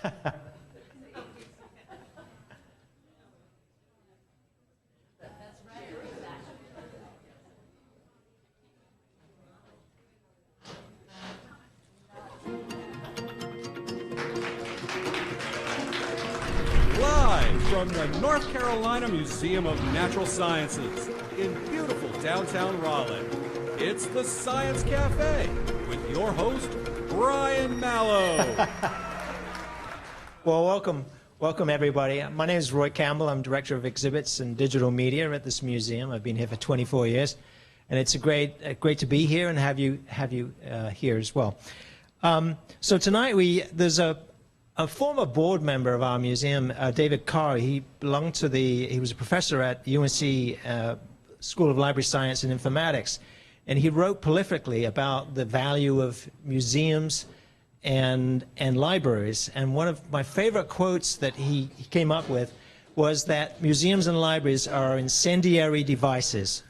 Live from the North Carolina Museum of Natural Sciences in beautiful downtown Raleigh, it's the Science Cafe with your host, Brian Mallow. Well, welcome everybody. My name is Roy Campbell. I'm Director of Exhibits and Digital Media at this museum. I've been here for 24 years, and it's great to be here and have you here as well. So tonight there's a former board member of our museum, David Carr. He was a professor at UNC School of Library Science and Informatics, and he wrote prolifically about the value of museums and libraries. And one of my favorite quotes that he came up with was that museums and libraries are incendiary devices.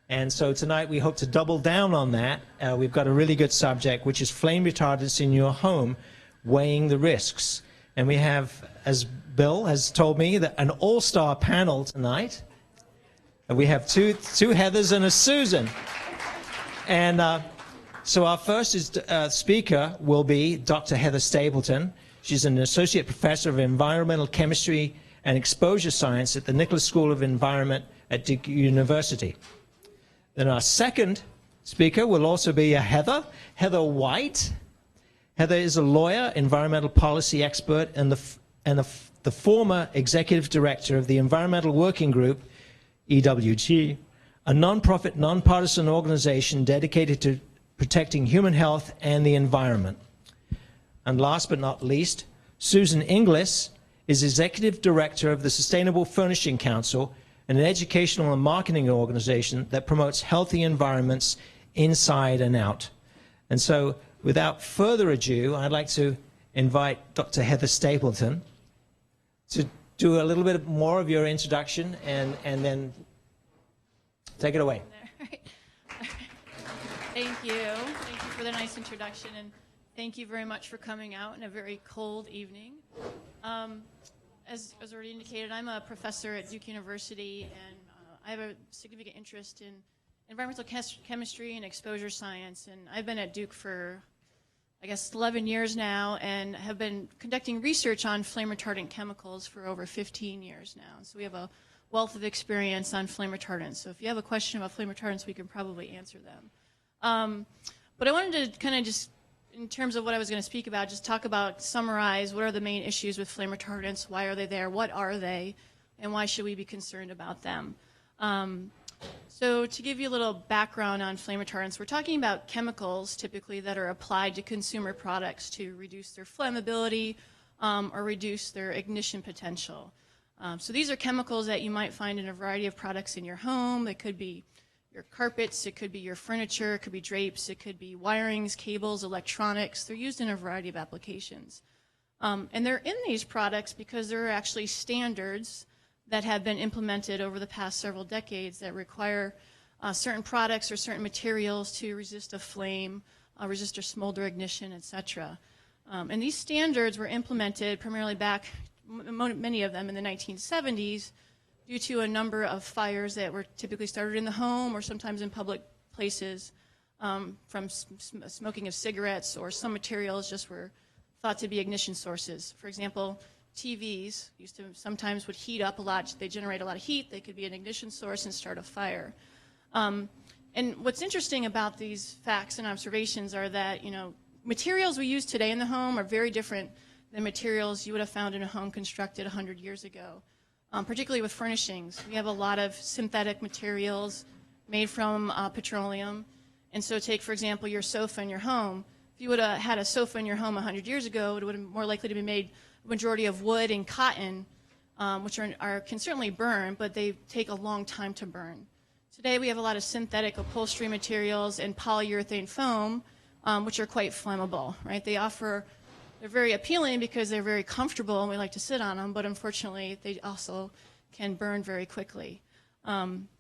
And so tonight we hope to double down on that. We've got a really good subject, which is flame retardants in your home, weighing the risks. And we have, as Bill has told me, an all-star panel tonight. And we have two Heathers and a Susan. And so our first speaker will be Dr. Heather Stapleton. She's an associate professor of environmental chemistry and exposure science at the Inglis School of Environment at Duke University. Then our second speaker will also be Heather White. Heather is a lawyer, environmental policy expert, and the former executive director of the Environmental Working Group, EWG, a nonprofit, nonpartisan organization dedicated to protecting human health and the environment. And last but not least, Susan Inglis is executive director of the Sustainable Furnishing Council, an educational and marketing organization that promotes healthy environments inside and out. And so, without further ado, I'd like to invite Dr. Heather Stapleton to do a little bit more of your introduction and then take it away. Thank you. Thank you for the nice introduction, and thank you very much for coming out in a very cold evening. As already indicated, I'm a professor at Duke University, and I have a significant interest in environmental chemistry and exposure science, and I've been at Duke for, I guess, 11 years now, and have been conducting research on flame retardant chemicals for over 15 years now. So we have a wealth of experience on flame retardants. So if you have a question about flame retardants, we can probably answer them. But I wanted to kind of just, in terms of what I was going to speak about, just summarize what are the main issues with flame retardants, why are they there, what are they, and why should we be concerned about them. So to give you a little background on flame retardants, we're talking about chemicals typically that are applied to consumer products to reduce their flammability or reduce their ignition potential. So these are chemicals that you might find in a variety of products in your home. They could be your carpets, it could be your furniture, it could be drapes, it could be wirings, cables, electronics. They're used in a variety of applications. And they're in these products because there are actually standards that have been implemented over the past several decades that require certain products or certain materials to resist a flame, resist a smolder ignition, etc. And these standards were implemented primarily back, many of them in the 1970s, due to a number of fires that were typically started in the home or sometimes in public places from smoking of cigarettes, or some materials just were thought to be ignition sources. For example, TVs sometimes would heat up a lot. They generate a lot of heat. They could be an ignition source and start a fire. And what's interesting about these facts and observations are that, materials we use today in the home are very different than materials you would have found in a home constructed 100 years ago. Particularly with furnishings. We have a lot of synthetic materials made from petroleum. And so take, for example, your sofa in your home. If you would have had a sofa in your home 100 years ago, it would have been more likely to be made a majority of wood and cotton, which can certainly burn, but they take a long time to burn. Today we have a lot of synthetic upholstery materials and polyurethane foam, which are quite flammable, right? They're very appealing because they're very comfortable and we like to sit on them, but unfortunately they also can burn very quickly.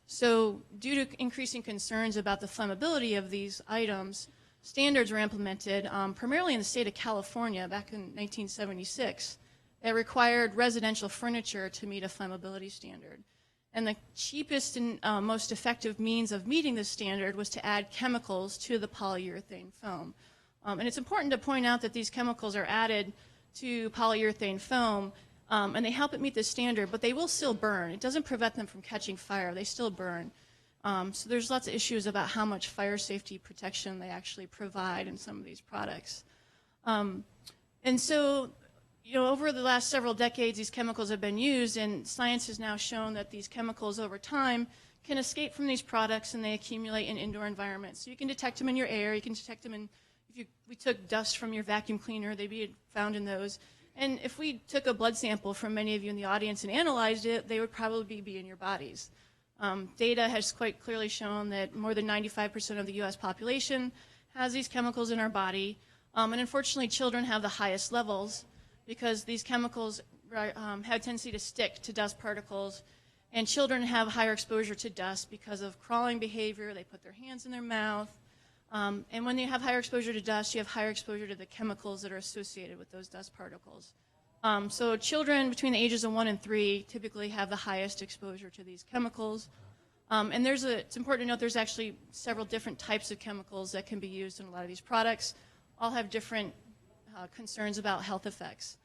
So due to increasing concerns about the flammability of these items, standards were implemented, primarily in the state of California back in 1976, that required residential furniture to meet a flammability standard. And the cheapest and most effective means of meeting this standard was to add chemicals to the polyurethane foam. And it's important to point out that these chemicals are added to polyurethane foam, and they help it meet this standard, but they will still burn. It doesn't prevent them from catching fire. They still burn. So there's lots of issues about how much fire safety protection they actually provide in some of these products. And so, over the last several decades, these chemicals have been used, and science has now shown that these chemicals over time can escape from these products and they accumulate in indoor environments. So you can detect them in your air, you can detect them in, we took dust from your vacuum cleaner, they'd be found in those. And if we took a blood sample from many of you in the audience and analyzed it, they would probably be in your bodies. Data has quite clearly shown that more than 95% of the US population has these chemicals in our body. And unfortunately, children have the highest levels because these chemicals have a tendency to stick to dust particles. And children have higher exposure to dust because of crawling behavior. They put their hands in their mouth. And when you have higher exposure to dust, you have higher exposure to the chemicals that are associated with those dust particles. So children between the ages of 1 and 3 typically have the highest exposure to these chemicals. And it's important to note there's actually several different types of chemicals that can be used in a lot of these products. All have different concerns about health effects.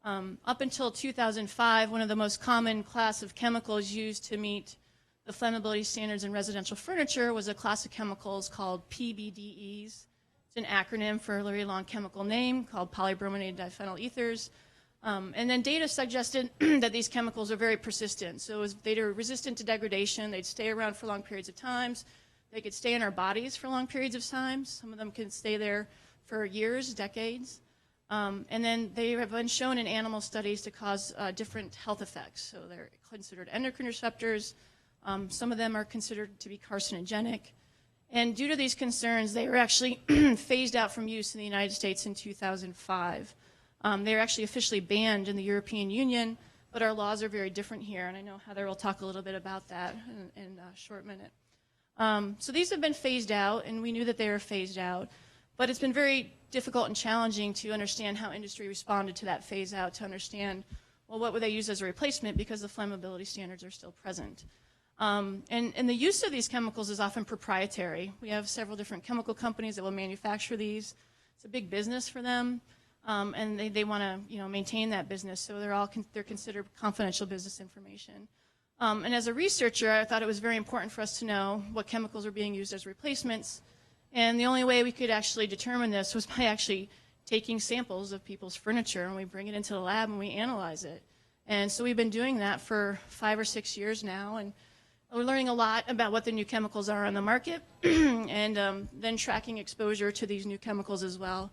Up until 2005, one of the most common class of chemicals used to meet the flammability standards in residential furniture was a class of chemicals called PBDEs. It's an acronym for a very long chemical name called polybrominated diphenyl ethers. And then data suggested that these chemicals are very persistent. So they were resistant to degradation. They'd stay around for long periods of time. They could stay in our bodies for long periods of time. Some of them can stay there for years, decades. And then they have been shown in animal studies to cause different health effects. So they're considered endocrine disruptors. Some of them are considered to be carcinogenic. And due to these concerns, they were actually phased out from use in the United States in 2005. They were actually officially banned in the European Union, but our laws are very different here, and I know Heather will talk a little bit about that in a short minute. So these have been phased out, and we knew that they were phased out, but it's been very difficult and challenging to understand how industry responded to that phase out, to understand, well, what would they use as a replacement, because the flammability standards are still present. And the use of these chemicals is often proprietary. We have several different chemical companies that will manufacture these. It's a big business for them, and they want to maintain that business, so they're considered confidential business information. And as a researcher, I thought it was very important for us to know what chemicals are being used as replacements. And the only way we could actually determine this was by actually taking samples of people's furniture, and we bring it into the lab and we analyze it. And so we've been doing that for 5 or 6 years now, and we're learning a lot about what the new chemicals are on the market, and then tracking exposure to these new chemicals as well.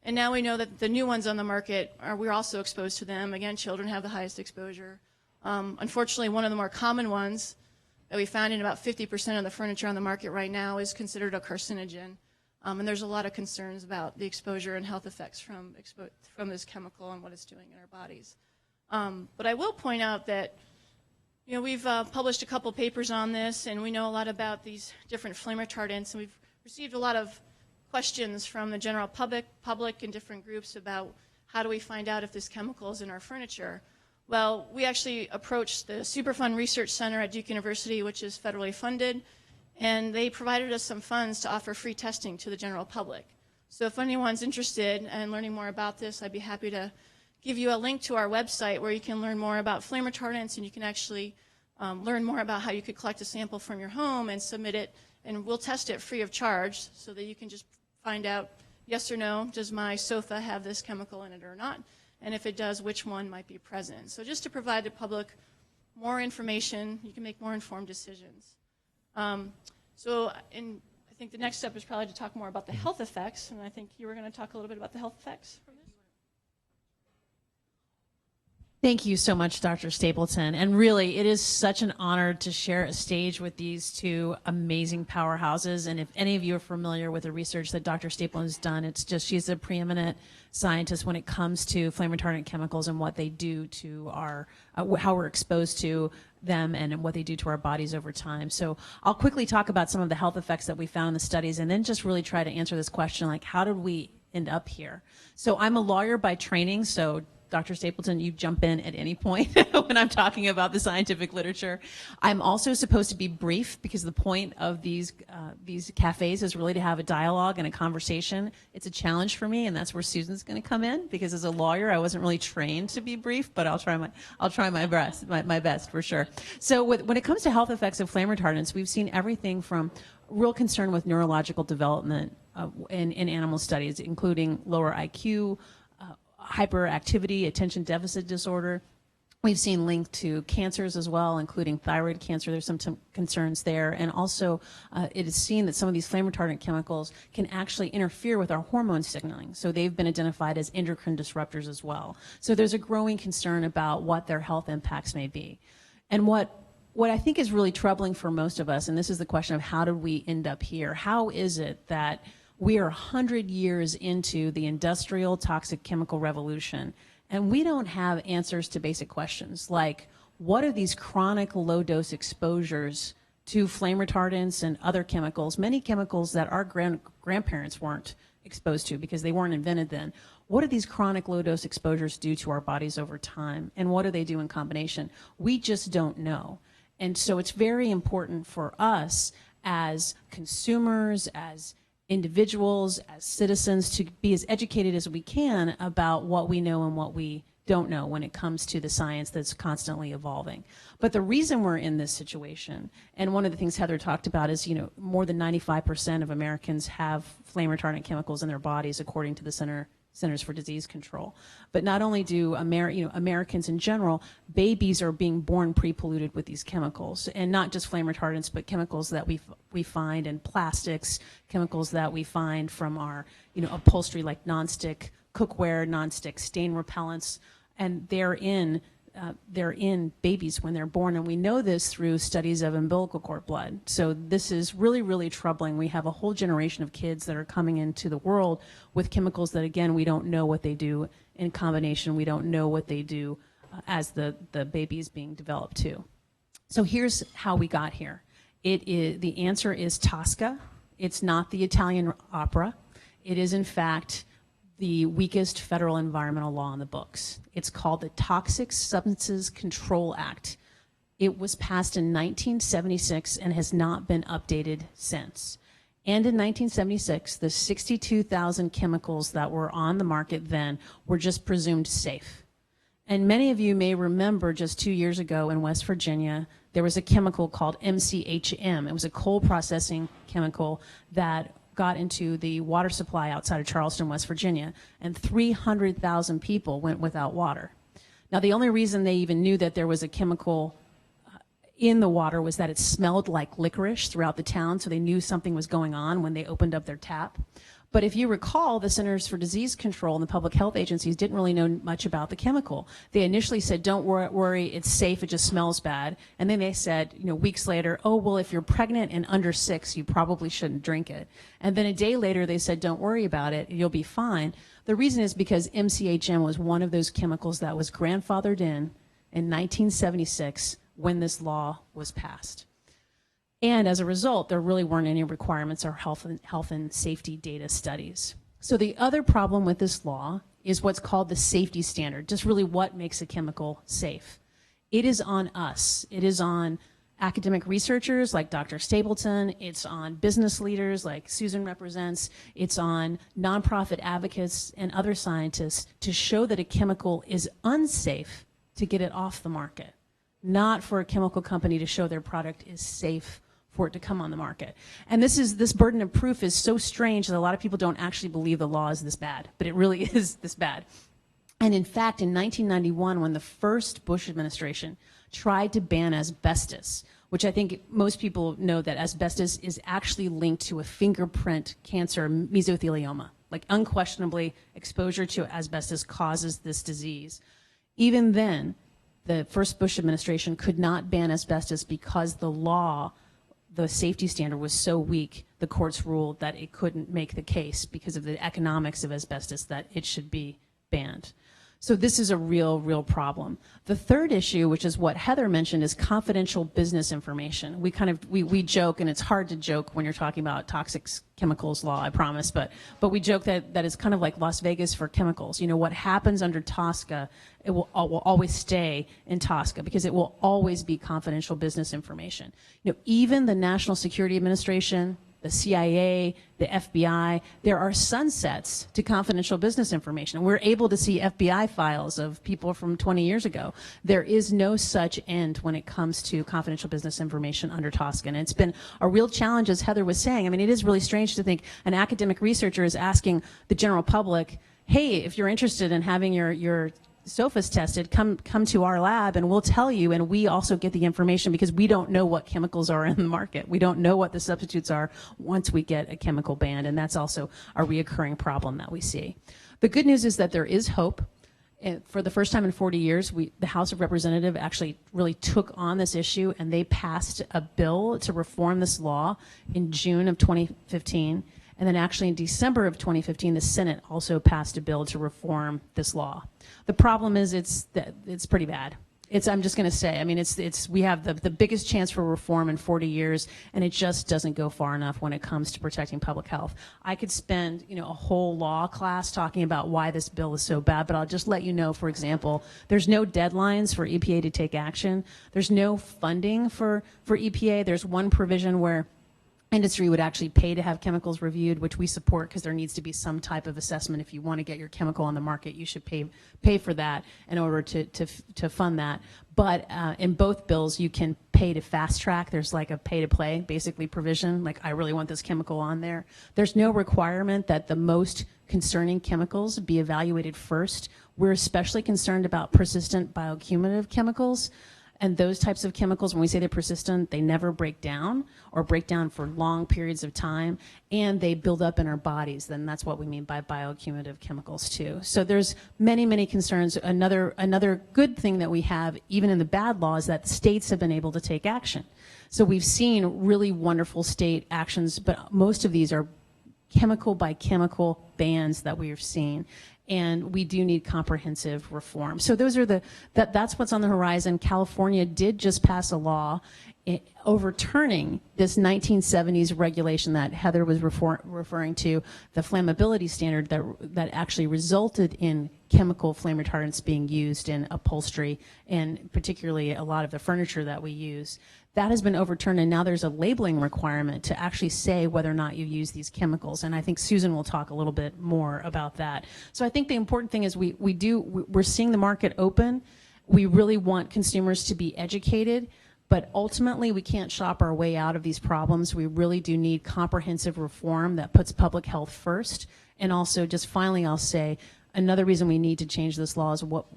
And now we know that the new ones on the market, we're also exposed to them. Again, children have the highest exposure. Unfortunately, one of the more common ones that we found in about 50% of the furniture on the market right now is considered a carcinogen. And there's a lot of concerns about the exposure and health effects from this chemical and what it's doing in our bodies. But I will point out that we've published a couple papers on this, and we know a lot about these different flame retardants, and we've received a lot of questions from the general public and different groups about how do we find out if this chemical is in our furniture. Well, we actually approached the Superfund Research Center at Duke University, which is federally funded, and they provided us some funds to offer free testing to the general public. So if anyone's interested in learning more about this, I'd be happy to give you a link to our website where you can learn more about flame retardants, and you can actually learn more about how you could collect a sample from your home and submit it, and we'll test it free of charge so that you can just find out yes or no, does my sofa have this chemical in it or not, and if it does, which one might be present. So just to provide the public more information, you can make more informed decisions. I think the next step is probably to talk more about the health effects, and I think you were going to talk a little bit about the health effects from this. Thank you so much, Dr. Stapleton. And really, it is such an honor to share a stage with these two amazing powerhouses. And if any of you are familiar with the research that Dr. Stapleton has done, it's just she's a preeminent scientist when it comes to flame retardant chemicals and what they do to our, how we're exposed to them and what they do to our bodies over time. So I'll quickly talk about some of the health effects that we found in the studies and then just really try to answer this question, like, how did we end up here? So I'm a lawyer by training, so Dr. Stapleton, you jump in at any point when I'm talking about the scientific literature. I'm also supposed to be brief because the point of these cafes is really to have a dialogue and a conversation. It's a challenge for me, and that's where Susan's going to come in, because as a lawyer, I wasn't really trained to be brief, but I'll try my best for sure. So when it comes to health effects of flame retardants, we've seen everything from real concern with neurological development in animal studies, including lower IQ, hyperactivity, attention deficit disorder. We've seen linked to cancers as well, including thyroid cancer. There's some concerns there. And also, it is seen that some of these flame retardant chemicals can actually interfere with our hormone signaling. So they've been identified as endocrine disruptors as well. So there's a growing concern about what their health impacts may be. And what I think is really troubling for most of us, and this is the question of how did we end up here? How is it that we are 100 years into the industrial toxic chemical revolution, and we don't have answers to basic questions like, what are these chronic low-dose exposures to flame retardants and other chemicals, many chemicals that our grandparents weren't exposed to because they weren't invented then? What do these chronic low-dose exposures do to our bodies over time, and what do they do in combination? We just don't know. And so it's very important for us as consumers, as individuals, as citizens, to be as educated as we can about what we know and what we don't know when it comes to the science that's constantly evolving. But the reason we're in this situation, and one of the things Heather talked about is, more than 95% of Americans have flame retardant chemicals in their bodies, according to the Centers for Disease Control. But not only do Americans in general, babies are being born pre-polluted with these chemicals, and not just flame retardants, but chemicals that we find in plastics, chemicals that we find from our upholstery like nonstick cookware, nonstick stain repellents, and they're in babies when they're born, and we know this through studies of umbilical cord blood. So this is really, really troubling. We have a whole generation of kids that are coming into the world with chemicals that, again, we don't know what they do in combination. We don't know what they do as the baby is being developed too. So here's how we got here. The answer is Tosca. It's not the Italian opera. It is, in fact, the weakest federal environmental law in the books. It's called the Toxic Substances Control Act. It was passed in 1976 and has not been updated since. And in 1976, the 62,000 chemicals that were on the market then were just presumed safe. And many of you may remember just 2 years ago in West Virginia, there was a chemical called MCHM. It was a coal processing chemical that got into the water supply outside of Charleston, West Virginia, and 300,000 people went without water. Now, the only reason they even knew that there was a chemical in the water was that it smelled like licorice throughout the town, so they knew something was going on when they opened up their tap. But if you recall, the Centers for Disease Control and the public health agencies didn't really know much about the chemical. They initially said, don't worry, it's safe, it just smells bad. And then they said, weeks later, oh, well, if you're pregnant and under 6, you probably shouldn't drink it. And then a day later, they said, don't worry about it, you'll be fine. The reason is because MCHM was one of those chemicals that was grandfathered in 1976 when this law was passed. And as a result, there really weren't any requirements or health and safety data studies. So the other problem with this law is what's called the safety standard, just really what makes a chemical safe. It is on us. It is on academic researchers like Dr. Stapleton. It's on business leaders like Susan represents. It's on nonprofit advocates and other scientists to show that a chemical is unsafe to get it off the market, not for a chemical company to show their product is safe for it to come on the market. And this burden of proof is so strange that a lot of people don't actually believe the law is this bad, but it really is this bad. And in fact, in 1991, when the first Bush administration tried to ban asbestos, which I think most people know that asbestos is actually linked to a fingerprint cancer, mesothelioma. Like unquestionably, exposure to asbestos causes this disease. Even then, the first Bush administration could not ban asbestos because the law, the safety standard was so weak, the courts ruled that it couldn't make the case because of the economics of asbestos that it should be banned. So this is a real problem. The third issue, which is what Heather mentioned, is confidential business information. We joke, and it's hard to joke when you're talking about toxic chemicals law, I promise, but we joke that it's kind of like Las Vegas for chemicals. You know, what happens under TSCA, it will always stay in TSCA because it will always be confidential business information. You know, even the National Security Administration, the CIA, the FBI, there are sunsets to confidential business information. We're able to see FBI files of people from 20 years ago. There is no such end when it comes to confidential business information under TSCA. And it's been a real challenge, as Heather was saying. I mean, it is really strange to think an academic researcher is asking the general public, hey, if you're interested in having your sofas tested, come to our lab and we'll tell you, and we also get the information because we don't know what chemicals are in the market. We don't know what the substitutes are once we get a chemical ban, and that's also a reoccurring problem that we see. The good news is that there is hope. For the first time in 40 years, the House of Representatives actually really took on this issue, and they passed a bill to reform this law in June of 2015. And then actually in December of 2015, the Senate also passed a bill to reform this law. The problem is it's pretty bad. I'm just going to say, I mean, we have the biggest chance for reform in 40 years, and it just doesn't go far enough when it comes to protecting public health. I could spend, a whole law class talking about why this bill is so bad, but I'll just let you know, for example, there's no deadlines for EPA to take action. There's no funding for EPA. There's one provision where industry would actually pay to have chemicals reviewed, which we support because there needs to be some type of assessment. If you want to get your chemical on the market, you should pay for that in order to fund that. But in both bills, you can pay to fast track. There's like a pay to play, basically, provision, like I really want this chemical on there. There's no requirement that the most concerning chemicals be evaluated first. We're especially concerned about persistent bioaccumulative chemicals. And those types of chemicals, when we say they're persistent, they never break down or break down for long periods of time, and they build up in our bodies. Then that's what we mean by bioaccumulative chemicals too. So there's many concerns. Another good thing that we have, even in the bad law, is that states have been able to take action. So we've seen really wonderful state actions, but most of these are chemical by chemical bans that we have seen. And we do need comprehensive reform. So those are that's what's on the horizon. California did just pass a law overturning this 1970s regulation that Heather was referring to, the flammability standard that actually resulted in chemical flame retardants being used in upholstery and particularly a lot of the furniture that we use. That has been overturned, and now there's a labeling requirement to actually say whether or not you use these chemicals. And I think Susan will talk a little bit more about that. So I think the important thing is we're seeing the market open. We really want consumers to be educated, but ultimately we can't shop our way out of these problems. We really do need comprehensive reform that puts public health first. And also, just finally, I'll say, another reason we need to change this law is what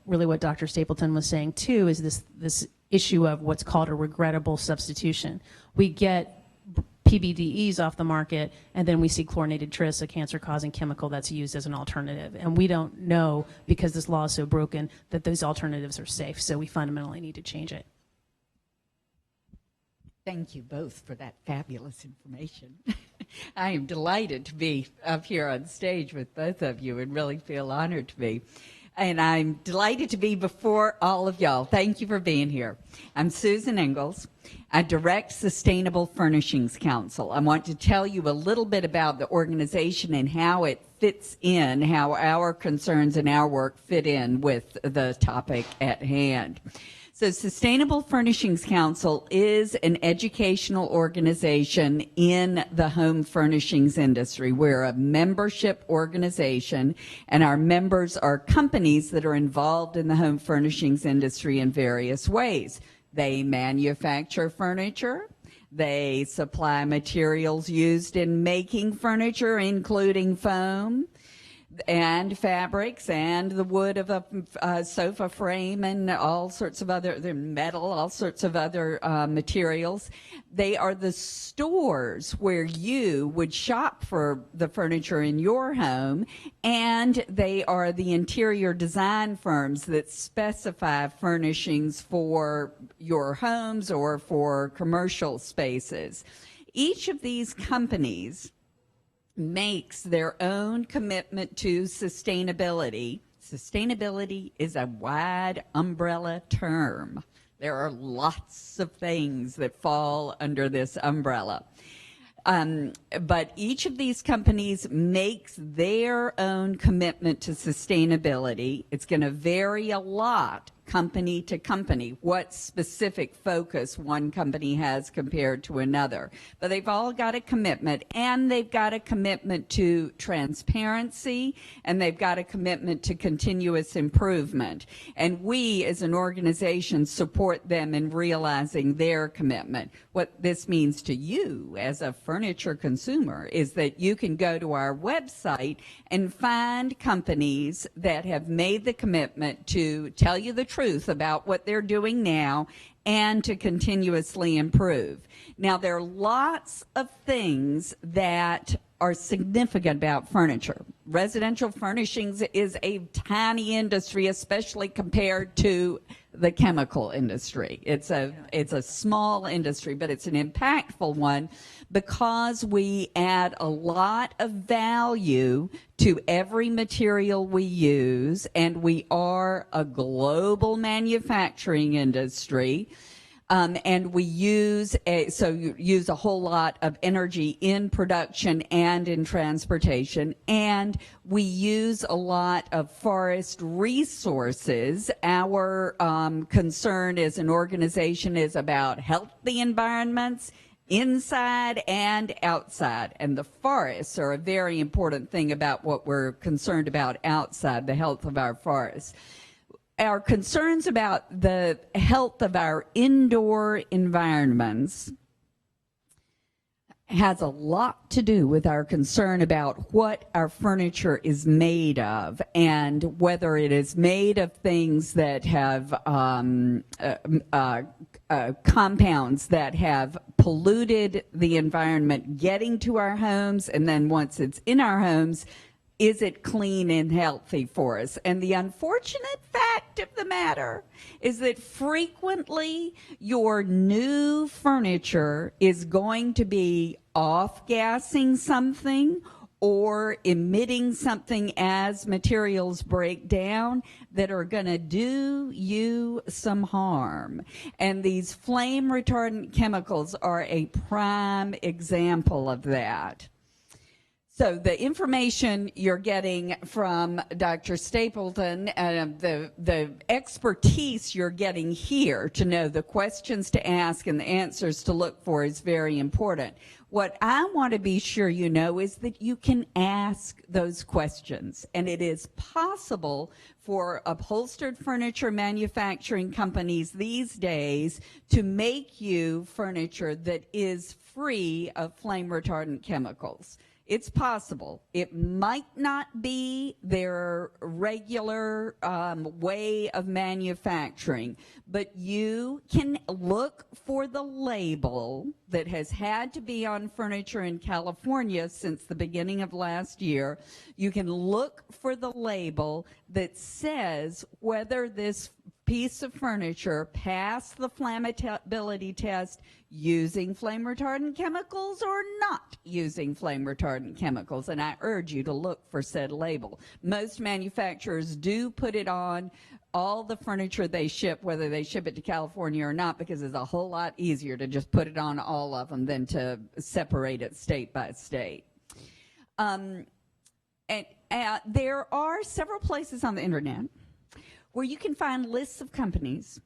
Dr. Stapleton was saying too, is this issue of what's called a regrettable substitution. We get PBDEs off the market, and then we see chlorinated tris, a cancer-causing chemical that's used as an alternative. And we don't know, because this law is so broken, that those alternatives are safe. So we fundamentally need to change it. Thank you both for that fabulous information. I am delighted to be up here on stage with both of you and really feel honored to be. And I'm delighted to be before all of y'all. Thank you for being here. I'm Susan Inglis. I direct Sustainable Furnishings Council. I want to tell you a little bit about the organization and how it fits in, how our concerns and our work fit in with the topic at hand. So Sustainable Furnishings Council is an educational organization in the home furnishings industry. We're a membership organization, and our members are companies that are involved in the home furnishings industry in various ways. They manufacture furniture. They supply materials used in making furniture, including foam. and fabrics and the wood of a sofa frame and all sorts of other, the metal, all sorts of other materials. They are the stores where you would shop for the furniture in your home, and they are the interior design firms that specify furnishings for your homes or for commercial spaces. Each of these companies makes their own commitment to sustainability. Sustainability is a wide umbrella term. There are lots of things that fall under this umbrella. But each of these companies makes their own commitment to sustainability. It's going to vary a lot company to company, what specific focus one company has compared to another. But they've all got a commitment, and they've got a commitment to transparency, and they've got a commitment to continuous improvement. And we, as an organization, support them in realizing their commitment. What this means to you as a furniture consumer is that you can go to our website and find companies that have made the commitment to tell you the truth about what they're doing now and to continuously improve. Now, there are lots of things that are significant about furniture. Residential furnishings is a tiny industry, especially compared to the chemical industry. It's a small industry, but it's an impactful one because we add a lot of value to every material we use, and we are a global manufacturing industry. And we use a whole lot of energy in production and in transportation, and we use a lot of forest resources. Our concern as an organization is about healthy environments inside and outside, and the forests are a very important thing about what we're concerned about outside, the health of our forests. Our concerns about the health of our indoor environments has a lot to do with our concern about what our furniture is made of and whether it is made of things that have compounds that have polluted the environment getting to our homes, and then once it's in our homes, is it clean and healthy for us? And the unfortunate fact of the matter is that frequently your new furniture is going to be off-gassing something or emitting something as materials break down that are going to do you some harm. And these flame retardant chemicals are a prime example of that. So the information you're getting from Dr. Stapleton, the expertise you're getting here to know the questions to ask and the answers to look for is very important. What I want to be sure you know is that you can ask those questions, and it is possible for upholstered furniture manufacturing companies these days to make you furniture that is free of flame retardant chemicals. It's possible. It might not be their regular way of manufacturing, but you can look for the label that has had to be on furniture in California since the beginning of last year. You can look for the label that says whether this piece of furniture passed the flammability test using flame retardant chemicals or not using flame retardant chemicals, and I urge you to look for said label. Most manufacturers do put it on all the furniture they ship, whether they ship it to California or not, because it's a whole lot easier to just put it on all of them than to separate it state by state. And there are several places on the internet where you can find lists of companies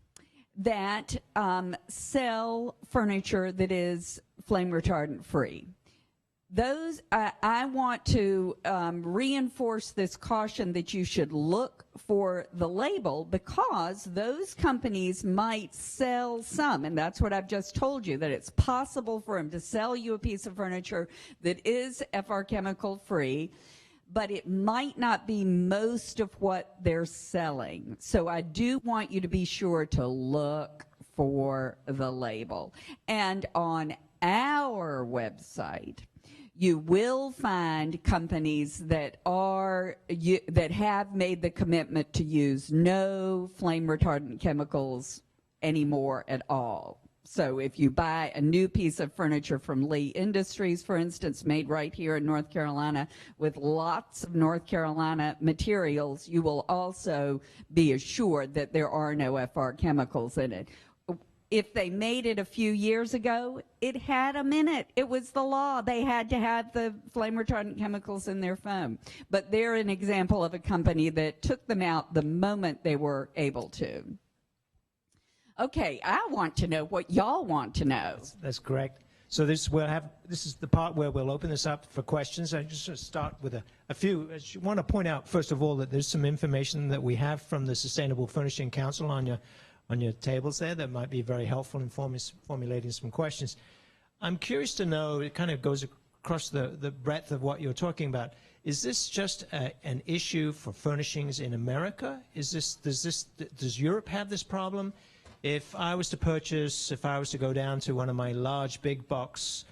that sell furniture that is flame retardant free. Those, I want to reinforce this caution that you should look for the label, because those companies might sell some, and that's what I've just told you, that it's possible for them to sell you a piece of furniture that is FR chemical free. but it might not be most of what they're selling. So I do want you to be sure to look for the label. And on our website, you will find companies that have made the commitment to use no flame retardant chemicals anymore at all. So if you buy a new piece of furniture from Lee Industries, for instance, made right here in North Carolina with lots of North Carolina materials, you will also be assured that there are no FR chemicals in it. If they made it a few years ago, it had them in it. It was the law. They had to have the flame retardant chemicals in their foam. But they're an example of a company that took them out the moment they were able to. Okay, I want to know what y'all want to know. That's correct. So this is the part where we'll open this up for questions. I just want to start with a few. I want to point out, first of all, that there's some information that we have from the Sustainable Furnishing Council on your tables there that might be very helpful in formulating some questions. I'm curious to know, it kind of goes across the breadth of what you're talking about. Is this just an issue for furnishings in America? Does Europe have this problem? If I was to go down to one of my large big box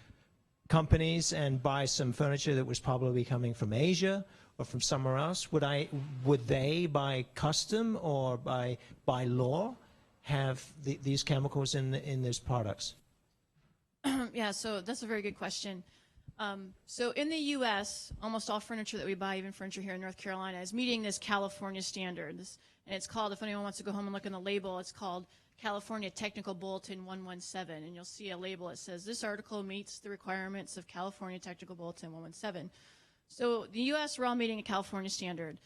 companies and buy some furniture that was probably coming from Asia or from somewhere else, would they by custom or by law have these chemicals in those products? Yeah, so that's a very good question. So in the U.S., almost all furniture that we buy, even furniture here in North Carolina, is meeting this California standard. And it's called, if anyone wants to go home and look in the label, it's called California Technical Bulletin 117. And you'll see a label that says, this article meets the requirements of California Technical Bulletin 117. So the U.S., we're all meeting a California standard.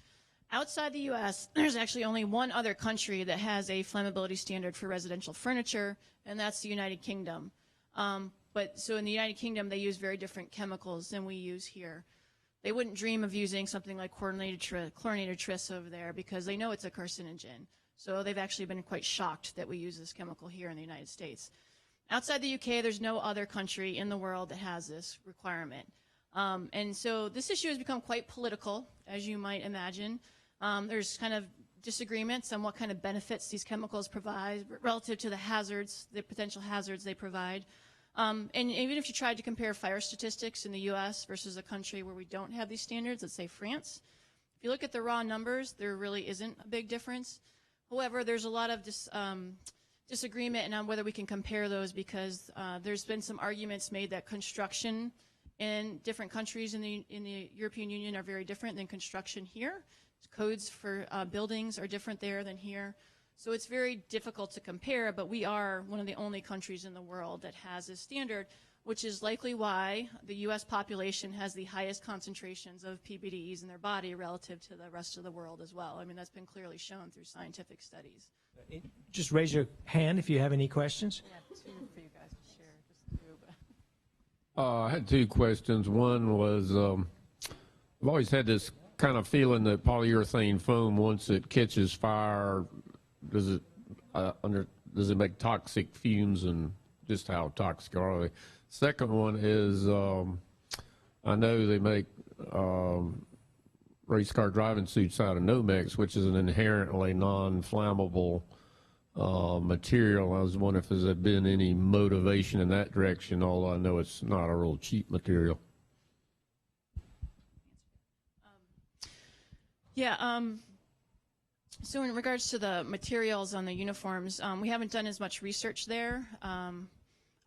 Outside the U.S., there's actually only one other country that has a flammability standard for residential furniture, and that's the United Kingdom. So in the United Kingdom, they use very different chemicals than we use here. They wouldn't dream of using something like chlorinated tris over there because they know it's a carcinogen. So they've actually been quite shocked that we use this chemical here in the United States. Outside the UK, there's no other country in the world that has this requirement. And so this issue has become quite political, as you might imagine. There's kind of disagreements on what kind of benefits these chemicals provide relative to the hazards, the potential hazards they provide. And even if you tried to compare fire statistics in the U.S. versus a country where we don't have these standards, let's say France, if you look at the raw numbers, there really isn't a big difference. However, there's a lot of disagreement on whether we can compare those because there's been some arguments made that construction in different countries in the European Union are very different than construction here. Codes for buildings are different there than here. So it's very difficult to compare, but we are one of the only countries in the world that has this standard, which is likely why the U.S. population has the highest concentrations of PBDEs in their body relative to the rest of the world as well. I mean, that's been clearly shown through scientific studies. Just raise your hand if you have any questions. Yeah, two for you guys to share, just two. I had two questions. One was, I've always had this kind of feeling that polyurethane foam, once it catches fire, does it make toxic fumes, and just how toxic are they? Second one is, I know they make race car driving suits out of Nomex, which is an inherently non-flammable material. I was wondering if there's been any motivation in that direction, although I know it's not a real cheap material. So in regards to the materials on the uniforms, we haven't done as much research there.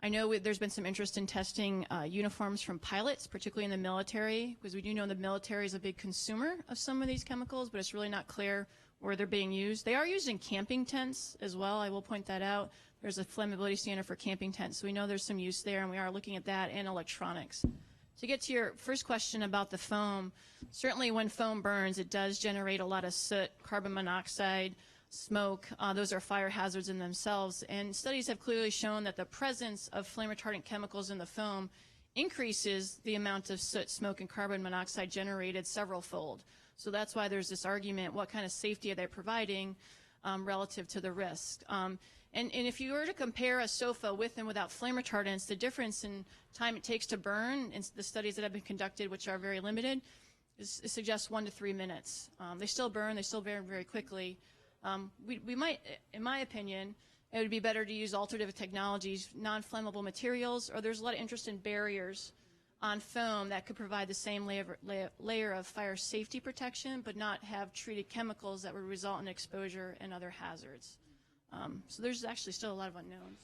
I know there's been some interest in testing uniforms from pilots, particularly in the military, because we do know the military is a big consumer of some of these chemicals, but it's really not clear where they're being used. They are used in camping tents as well, I will point that out. There's a flammability standard for camping tents, so we know there's some use there, and we are looking at that and electronics. To get to your first question about the foam, certainly when foam burns, it does generate a lot of soot, carbon monoxide, smoke. Those are fire hazards in themselves. And studies have clearly shown that the presence of flame retardant chemicals in the foam increases the amount of soot, smoke, and carbon monoxide generated several-fold. So that's why there's this argument, what kind of safety are they providing relative to the risk? And if you were to compare a sofa with and without flame retardants, the difference in time it takes to burn in the studies that have been conducted, which are very limited, suggests 1 to 3 minutes. They still burn very quickly. We might, in my opinion, it would be better to use alternative technologies, non-flammable materials, or there's a lot of interest in barriers on foam that could provide the same layer of fire safety protection, but not have treated chemicals that would result in exposure and other hazards. So there's actually still a lot of unknowns.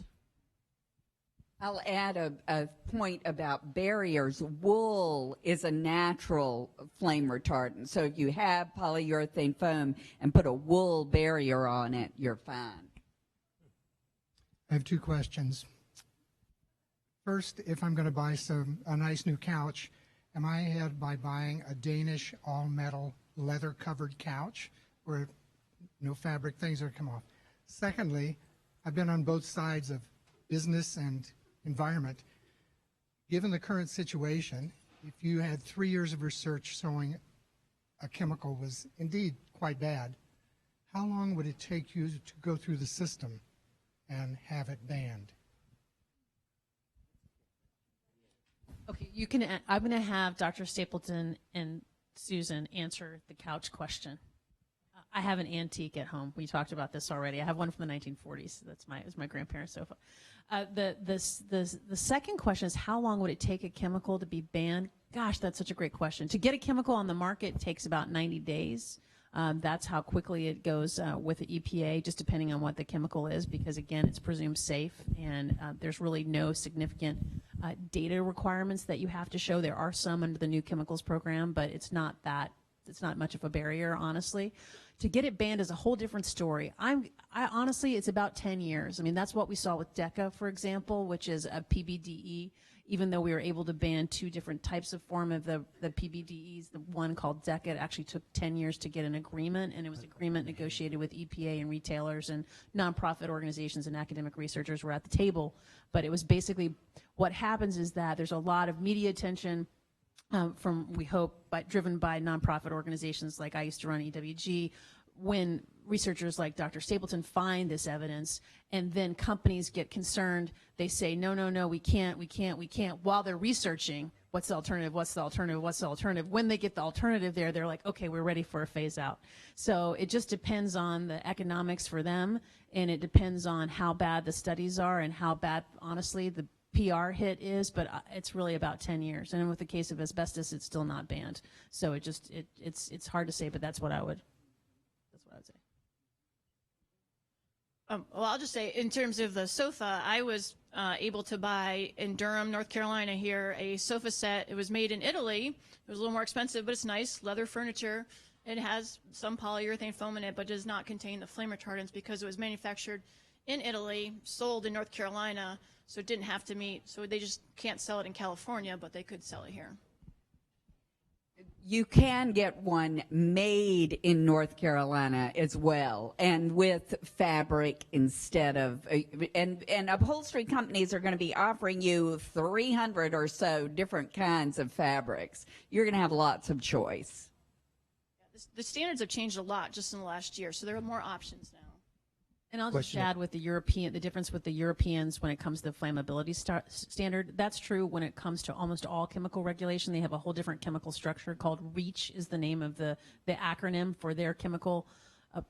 I'll add a point about barriers. Wool is a natural flame retardant. So if you have polyurethane foam and put a wool barrier on it, you're fine. I have 2 questions. First, if I'm going to buy a nice new couch, am I ahead by buying a Danish all-metal leather-covered couch where no fabric things are come off? Secondly, I've been on both sides of business and environment. Given the current situation, if you had 3 years of research showing a chemical was indeed quite bad, how long would it take you to go through the system and have it banned? Okay, I'm going to have Dr. Stapleton and Susan answer the couch question. I have an antique at home. We talked about this already. I have one from the 1940s. It was my grandparents' sofa. The second question is, how long would it take a chemical to be banned? Gosh, that's such a great question. To get a chemical on the market takes about 90 days. That's how quickly it goes with the EPA, just depending on what the chemical is, because again, it's presumed safe, and there's really no significant data requirements that you have to show. There are some under the new chemicals program, but it's not much of a barrier, honestly. To get it banned is a whole different story. I honestly, it's about 10 years. I mean, that's what we saw with DECA, for example, which is a PBDE. Even though we were able to ban 2 different types of form of the PBDEs, the one called DECA, it actually took 10 years to get an agreement, and it was an agreement negotiated with EPA and retailers, and nonprofit organizations and academic researchers were at the table. But it was basically, what happens is that there's a lot of media attention we hope, driven by nonprofit organizations like I used to run EWG, when researchers like Dr. Stapleton find this evidence, and then companies get concerned. They say, no, we can't, while they're researching what's the alternative. When they get the alternative there, they're like, okay, we're ready for a phase out. So it just depends on the economics for them, and it depends on how bad the studies are and how bad, honestly, the PR hit is, but it's really about 10 years. And with the case of asbestos, it's still not banned. So it's hard to say, but that's what I would say. Well, I'll just say, in terms of the sofa, I was able to buy in Durham, North Carolina here, a sofa set. It was made in Italy. It was a little more expensive, but it's nice, leather furniture. It has some polyurethane foam in it, but does not contain the flame retardants because it was manufactured in Italy, sold in North Carolina, so it didn't have to meet. So they just can't sell it in California, but they could sell it here. You can get one made in North Carolina as well, and with fabric instead of, and upholstery companies are going to be offering you 300 or so different kinds of fabrics. You're going to have lots of choice. Yeah, the standards have changed a lot just in the last year, so there are more options now. And I'll just add with the difference with the Europeans when it comes to the flammability standard. That's true when it comes to almost all chemical regulation. They have a whole different chemical structure called REACH is the name of the acronym for their chemical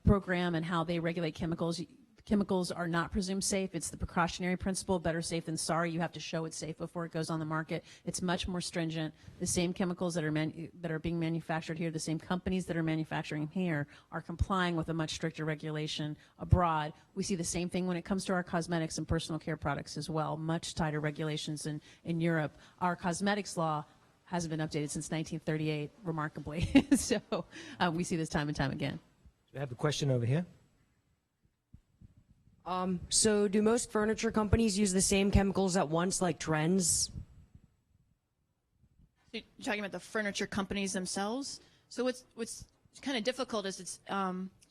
program and how they regulate chemicals. Chemicals are not presumed safe. It's the precautionary principle, better safe than sorry. You have to show it's safe before it goes on the market. It's much more stringent. The same chemicals that are being manufactured here, the same companies that are manufacturing here are complying with a much stricter regulation abroad. We see the same thing when it comes to our cosmetics and personal care products as well, much tighter regulations in Europe. Our cosmetics law hasn't been updated since 1938, remarkably. So we see this time and time again. I have a question over here. So do most furniture companies use the same chemicals at once, like Trends? You're talking about the furniture companies themselves? So what's kind of difficult is it's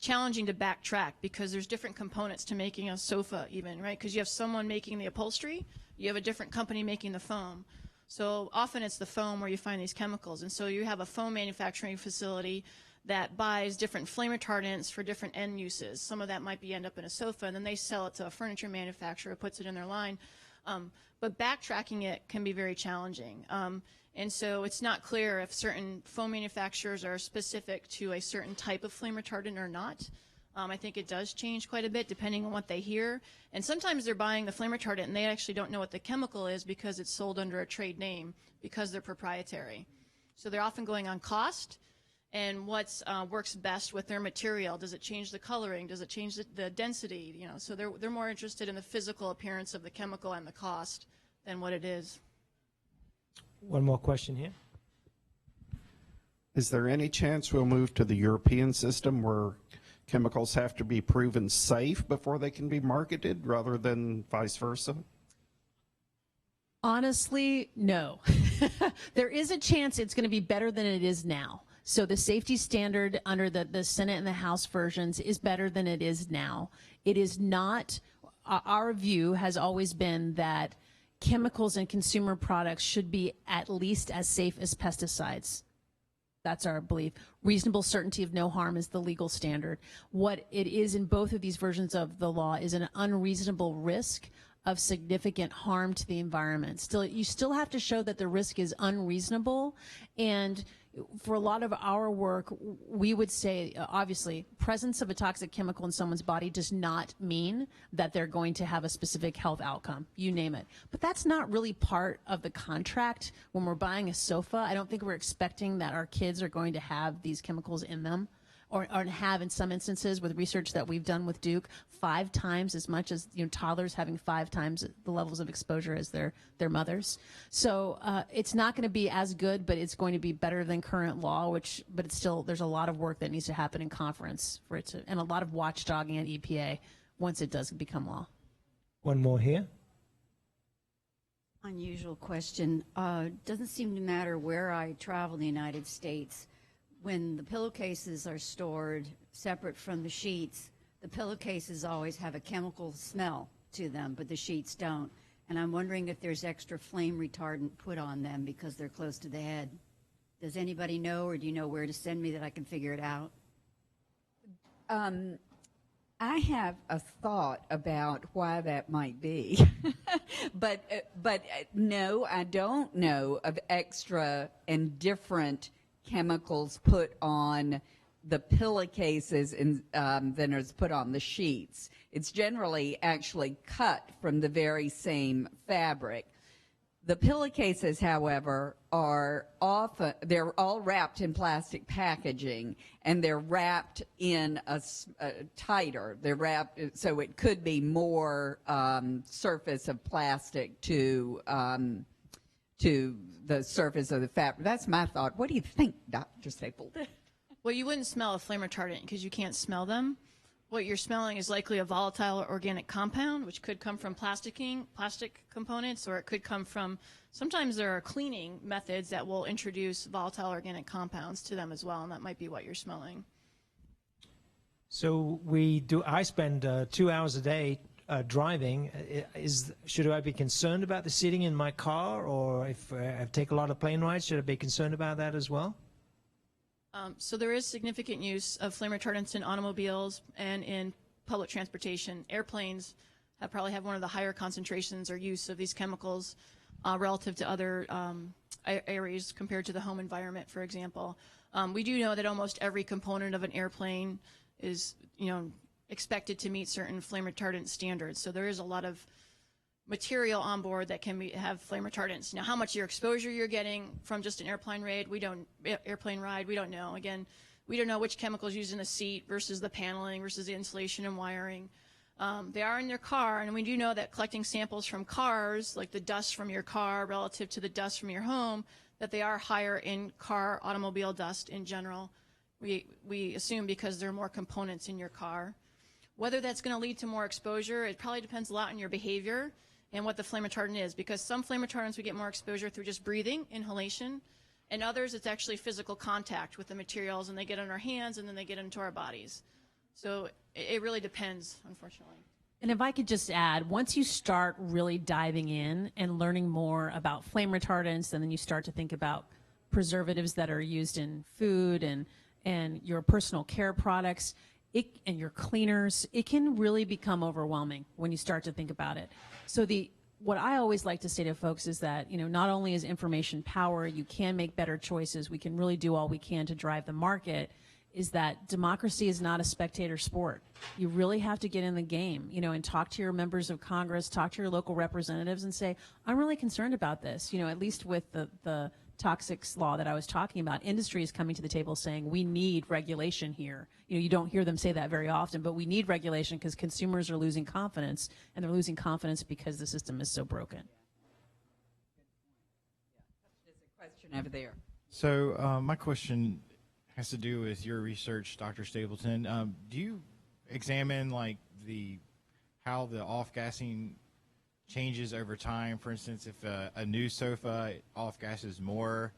challenging to backtrack because there's different components to making a sofa even, right? Because you have someone making the upholstery, you have a different company making the foam. So often it's the foam where you find these chemicals. And so you have a foam manufacturing facility that buys different flame retardants for different end uses. Some of that might end up in a sofa, and then they sell it to a furniture manufacturer who puts it in their line. But backtracking it can be very challenging. And so it's not clear if certain foam manufacturers are specific to a certain type of flame retardant or not. I think it does change quite a bit depending on what they hear. And sometimes they're buying the flame retardant and they actually don't know what the chemical is because it's sold under a trade name because they're proprietary. So they're often going on cost and what works best with their material. Does it change the coloring? Does it change the density? You know, so they're more interested in the physical appearance of the chemical and the cost than what it is. One more question here. Is there any chance we'll move to the European system where chemicals have to be proven safe before they can be marketed rather than vice versa? Honestly, no. There is a chance it's going to be better than it is now. So the safety standard under the Senate and the House versions is better than it is now. It is not, our view has always been that chemicals in consumer products should be at least as safe as pesticides. That's our belief. Reasonable certainty of no harm is the legal standard. What it is in both of these versions of the law is an unreasonable risk of significant harm to the environment. Still, you still have to show that the risk is unreasonable. And for a lot of our work, we would say, obviously, presence of a toxic chemical in someone's body does not mean that they're going to have a specific health outcome, you name it. But that's not really part of the contract. When we're buying a sofa, I don't think we're expecting that our kids are going to have these chemicals in them, or have, in some instances, with research that we've done with Duke, 5 times as much as, you know, toddlers having 5 times the levels of exposure as their mothers. So it's not going to be as good, but it's going to be better than current law. But it's still, there's a lot of work that needs to happen in conference for it to, and a lot of watchdogging at EPA once it does become law. One more here. Unusual question. Doesn't seem to matter where I travel in the United States. When the pillowcases are stored separate from the sheets, the pillowcases always have a chemical smell to them, but the sheets don't. And I'm wondering if there's extra flame retardant put on them because they're close to the head. Does anybody know, or do you know where to send me that I can figure it out? I have a thought about why that might be, but no, I don't know of extra and different chemicals put on the pillowcases than is put on the sheets. It's generally actually cut from the very same fabric. The pillowcases, however, they're all wrapped in plastic packaging, and they're wrapped in a tighter. They're wrapped, so it could be more surface of plastic to the surface of the fabric. That's my thought. What do you think, Dr. Stapleton? Well, you wouldn't smell a flame retardant because you can't smell them. What you're smelling is likely a volatile organic compound, which could come from plastic components, or it could come from, sometimes there are cleaning methods that will introduce volatile organic compounds to them as well, and that might be what you're smelling. So I spend 2 hours a day driving. Should I be concerned about the seating in my car, or if I take a lot of plane rides, should I be concerned about that as well? So there is significant use of flame retardants in automobiles and in public transportation. Airplanes probably have one of the higher concentrations or use of these chemicals relative to other areas compared to the home environment, for example. We do know that almost every component of an airplane is, expected to meet certain flame retardant standards. So there is a lot of material on board that can have flame retardants. Now, how much your exposure you're getting from just an airplane ride, we don't know. Again, we don't know which chemicals used in the seat versus the paneling versus the insulation and wiring. They are in your car, and we do know that collecting samples from cars, like the dust from your car relative to the dust from your home, that they are higher in automobile dust in general. We assume because there are more components in your car. Whether that's going to lead to more exposure, it probably depends a lot on your behavior and what the flame retardant is, because some flame retardants we get more exposure through just breathing, inhalation, and others it's actually physical contact with the materials, and they get on our hands and then they get into our bodies. So it really depends, unfortunately. And if I could just add, once you start really diving in and learning more about flame retardants, and then you start to think about preservatives that are used in food and your personal care products, and your cleaners, it can really become overwhelming when you start to think about it. So what I always like to say to folks is that, not only is information power, you can make better choices, we can really do all we can to drive the market, is that democracy is not a spectator sport. You really have to get in the game, and talk to your members of Congress, talk to your local representatives and say, I'm really concerned about this. At least with the toxics law that I was talking about, industry is coming to the table saying we need regulation here. You don't hear them say that very often, but we need regulation because consumers are losing confidence, and they're losing confidence because the system is so broken. There's a question over there. So my question has to do with your research, Dr. Stapleton. Do you examine how the off-gassing changes over time? For instance, if a new sofa off-gasses more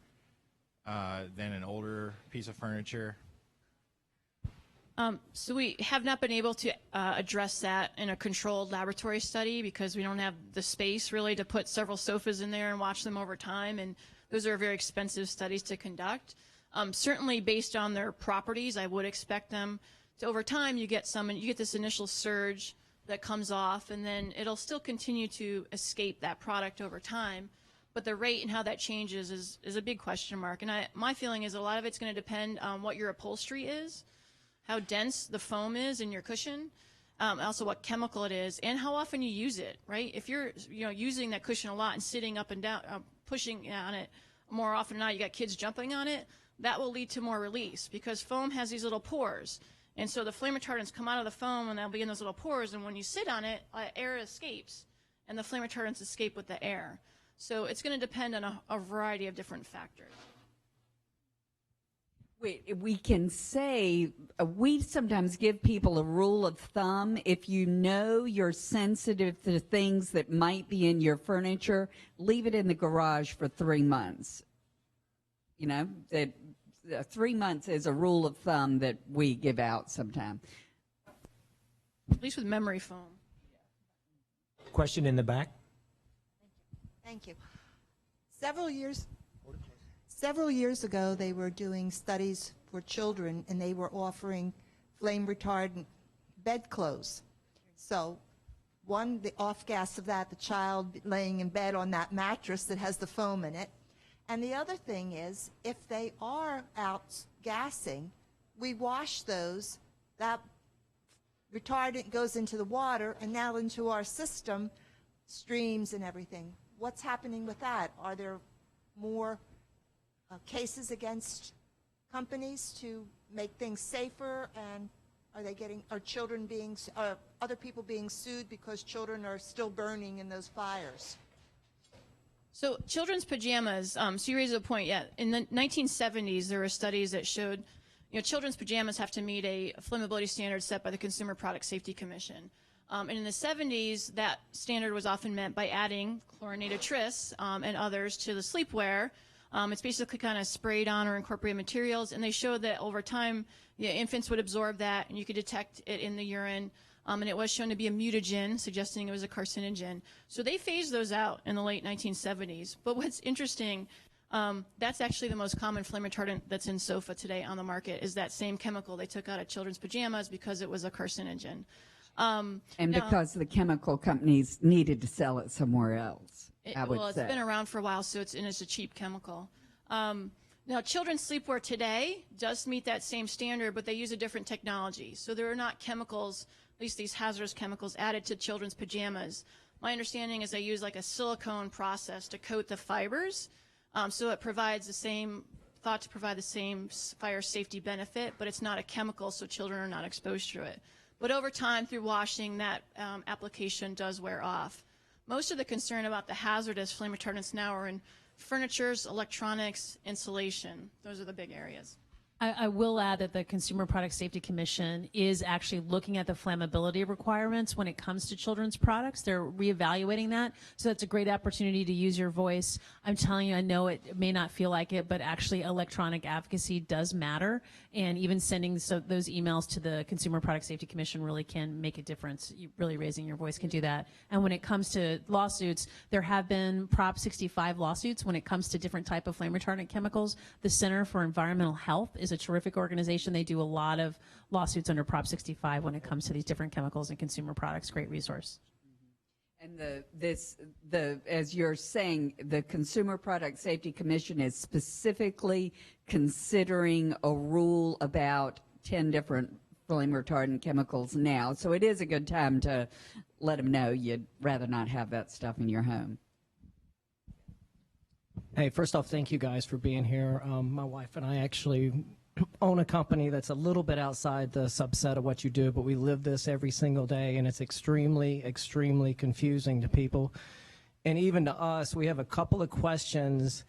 than an older piece of furniture? So we have not been able to address that in a controlled laboratory study because we don't have the space really to put several sofas in there and watch them over time, and those are very expensive studies to conduct. Certainly based on their properties, I would expect them to, over time, you get this initial surge that comes off, and then it'll still continue to escape that product over time. But the rate and how that changes is a big question mark. And my feeling is a lot of it's going to depend on what your upholstery is, how dense the foam is in your cushion, also what chemical it is, and how often you use it, right? If you're using that cushion a lot and sitting up and down, pushing on it more often than not, you got kids jumping on it, that will lead to more release because foam has these little pores. And so the flame retardants come out of the foam and they'll be in those little pores, and when you sit on it, air escapes, and the flame retardants escape with the air. So it's going to depend on a variety of different factors. We can say, we sometimes give people a rule of thumb. If you know you're sensitive to things that might be in your furniture, leave it in the garage for 3 months. That 3 months is a rule of thumb that we give out sometimes. At least with memory foam. Question in the back. Thank you. Several years ago, they were doing studies for children, and they were offering flame retardant bedclothes. So, one, the off gas of that, the child laying in bed on that mattress that has the foam in it. And the other thing is, if they are out gassing, we wash those, that retardant goes into the water and now into our system, streams and everything. What's happening with that? Are there more cases against companies to make things safer, and are other people being sued because children are still burning in those fires? So children's pajamas, so you raise a point, yeah. In the 1970s, there were studies that showed, children's pajamas have to meet a flammability standard set by the Consumer Product Safety Commission. And in the 70s, that standard was often met by adding chlorinated tris and others to the sleepwear. It's basically kind of sprayed on or incorporated materials, and they showed that over time, infants would absorb that, and you could detect it in the urine. And it was shown to be a mutagen, suggesting it was a carcinogen. So they phased those out in the late 1970s. But what's interesting, that's actually the most common flame retardant that's in sofa today on the market, is that same chemical they took out of children's pajamas because it was a carcinogen. Because the chemical companies needed to sell it somewhere else, I would say. Well, it's been around for a while, so it's a cheap chemical. Now, children's sleepwear today does meet that same standard, but they use a different technology. So there are not chemicals, at least these hazardous chemicals, added to children's pajamas. My understanding is they use like a silicone process to coat the fibers, so it provides thought to provide the same fire safety benefit, but it's not a chemical, so children are not exposed to it. But over time, through washing, that application does wear off. Most of the concern about the hazardous flame retardants now are in furnitures, electronics, insulation. Those are the big areas. I will add that the Consumer Product Safety Commission is actually looking at the flammability requirements when it comes to children's products. They're reevaluating that, so it's a great opportunity to use your voice. I'm telling you, I know it may not feel like it, but actually electronic advocacy does matter, and even sending those emails to the Consumer Product Safety Commission really can make a difference. Really raising your voice can do that. And when it comes to lawsuits, there have been Prop 65 lawsuits when it comes to different type of flame retardant chemicals. The Center for Environmental Health is a terrific organization. They do a lot of lawsuits under Prop 65 when it comes to these different chemicals and consumer products. Great resource. And as you're saying, the Consumer Product Safety Commission is specifically considering a rule about 10 different flame retardant chemicals now. So it is a good time to let them know you'd rather not have that stuff in your home. Hey, first off, thank you guys for being here. My wife and I actually own a company that's a little bit outside the subset of what you do, but we live this every single day, and it's extremely, extremely confusing to people. And even to us, we have a couple of questions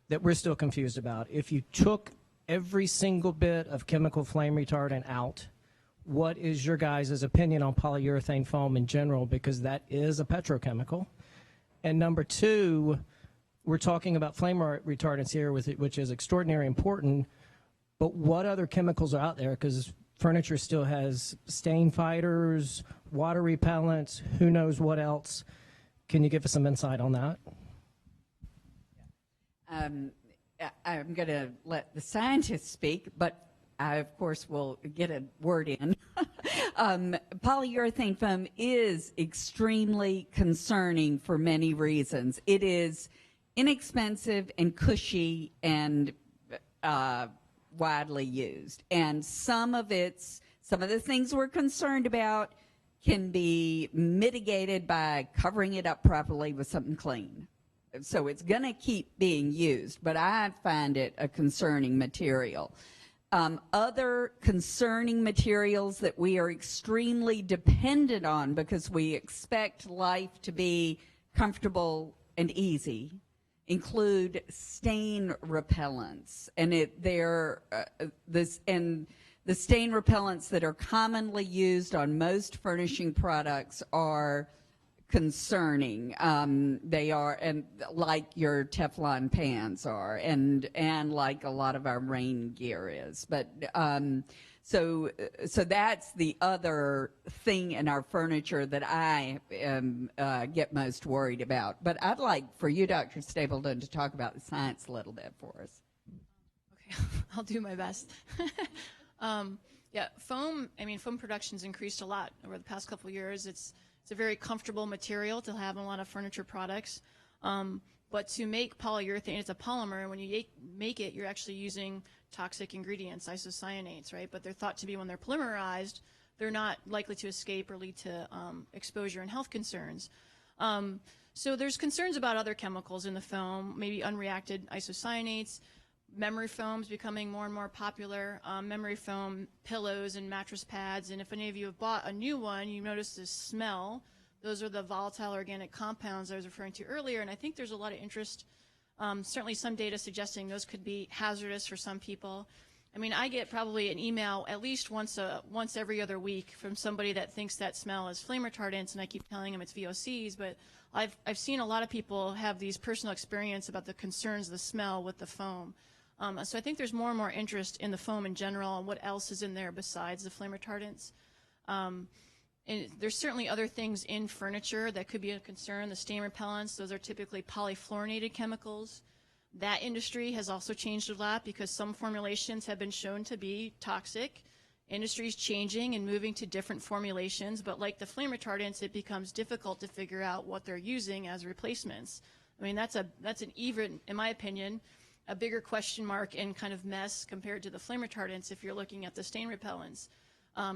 that we're still confused about. If you took every single bit of chemical flame retardant out, what is your guys' opinion on polyurethane foam in general? Because that is a petrochemical. And number two, we're talking about flame retardants here, which is extraordinarily important. But what other chemicals are out there? Because furniture still has stain fighters, water repellents, who knows what else. Can you give us some insight on that? I'm going to let the scientists speak, but I, of course, will get a word in. Polyurethane foam is extremely concerning for many reasons. It is inexpensive and cushy and widely used, and some of the things we're concerned about can be mitigated by covering it up properly with something clean. So it's going to keep being used, but I find it a concerning material. Other concerning materials that we are extremely dependent on because we expect life to be comfortable and easy include stain repellents, and the stain repellents that are commonly used on most furnishing products are concerning. They are, and like your Teflon pans are, and like a lot of our rain gear is. But so that's the other thing in our furniture that I get most worried about. But I'd like for you, Dr. Stapleton, to talk about the science a little bit for us. Okay, I'll do my best. Yeah, foam production's increased a lot over the past couple of years. It's a very comfortable material to have in a lot of furniture products. But to make polyurethane, it's a polymer, and when you make it, you're actually using toxic ingredients, isocyanates, right? But they're thought to be, when they're polymerized, they're not likely to escape or lead to exposure and health concerns. So there's concerns about other chemicals in the foam, maybe unreacted isocyanates, memory foams becoming more and more popular, memory foam pillows and mattress pads. And if any of you have bought a new one, you notice this smell. Those are the volatile organic compounds I was referring to earlier, and I think there's a lot of interest, certainly some data suggesting those could be hazardous for some people. I mean, I get probably an email at least once every other week from somebody that thinks that smell is flame retardants, and I keep telling them it's VOCs, but I've seen a lot of people have these personal experience about the concerns of the smell with the foam. So I think there's more and more interest in the foam in general and what else is in there besides the flame retardants. And there's certainly other things in furniture that could be a concern. The stain repellents, those are typically polyfluorinated chemicals. That industry has also changed a lot because some formulations have been shown to be toxic. Industry's changing and moving to different formulations, but like the flame retardants, it becomes difficult to figure out what they're using as replacements. I mean, that's an even, in my opinion, a bigger question mark and kind of mess compared to the flame retardants if you're looking at the stain repellents.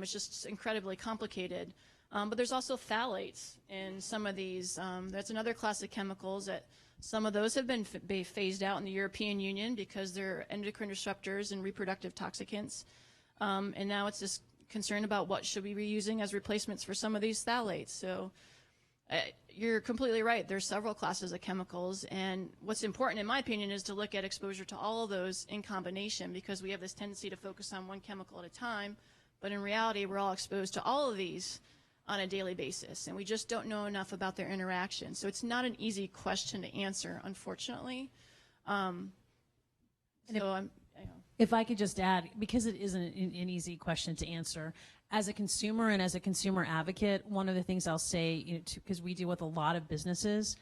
It's just incredibly complicated. But there's also phthalates in some of these. That's another class of chemicals that some of those have been phased out in the European Union because they're endocrine disruptors and reproductive toxicants. And now it's this concern about what should we be using as replacements for some of these phthalates. So you're completely right. There's several classes of chemicals, and what's important, in my opinion, is to look at exposure to all of those in combination, because we have this tendency to focus on one chemical at a time, but in reality, we're all exposed to all of these on a daily basis, and we just don't know enough about their interaction. So it's not an easy question to answer, unfortunately. If I could just add, because it isn't an easy question to answer, as a consumer and as a consumer advocate, one of the things I'll say, because we deal with a lot of businesses,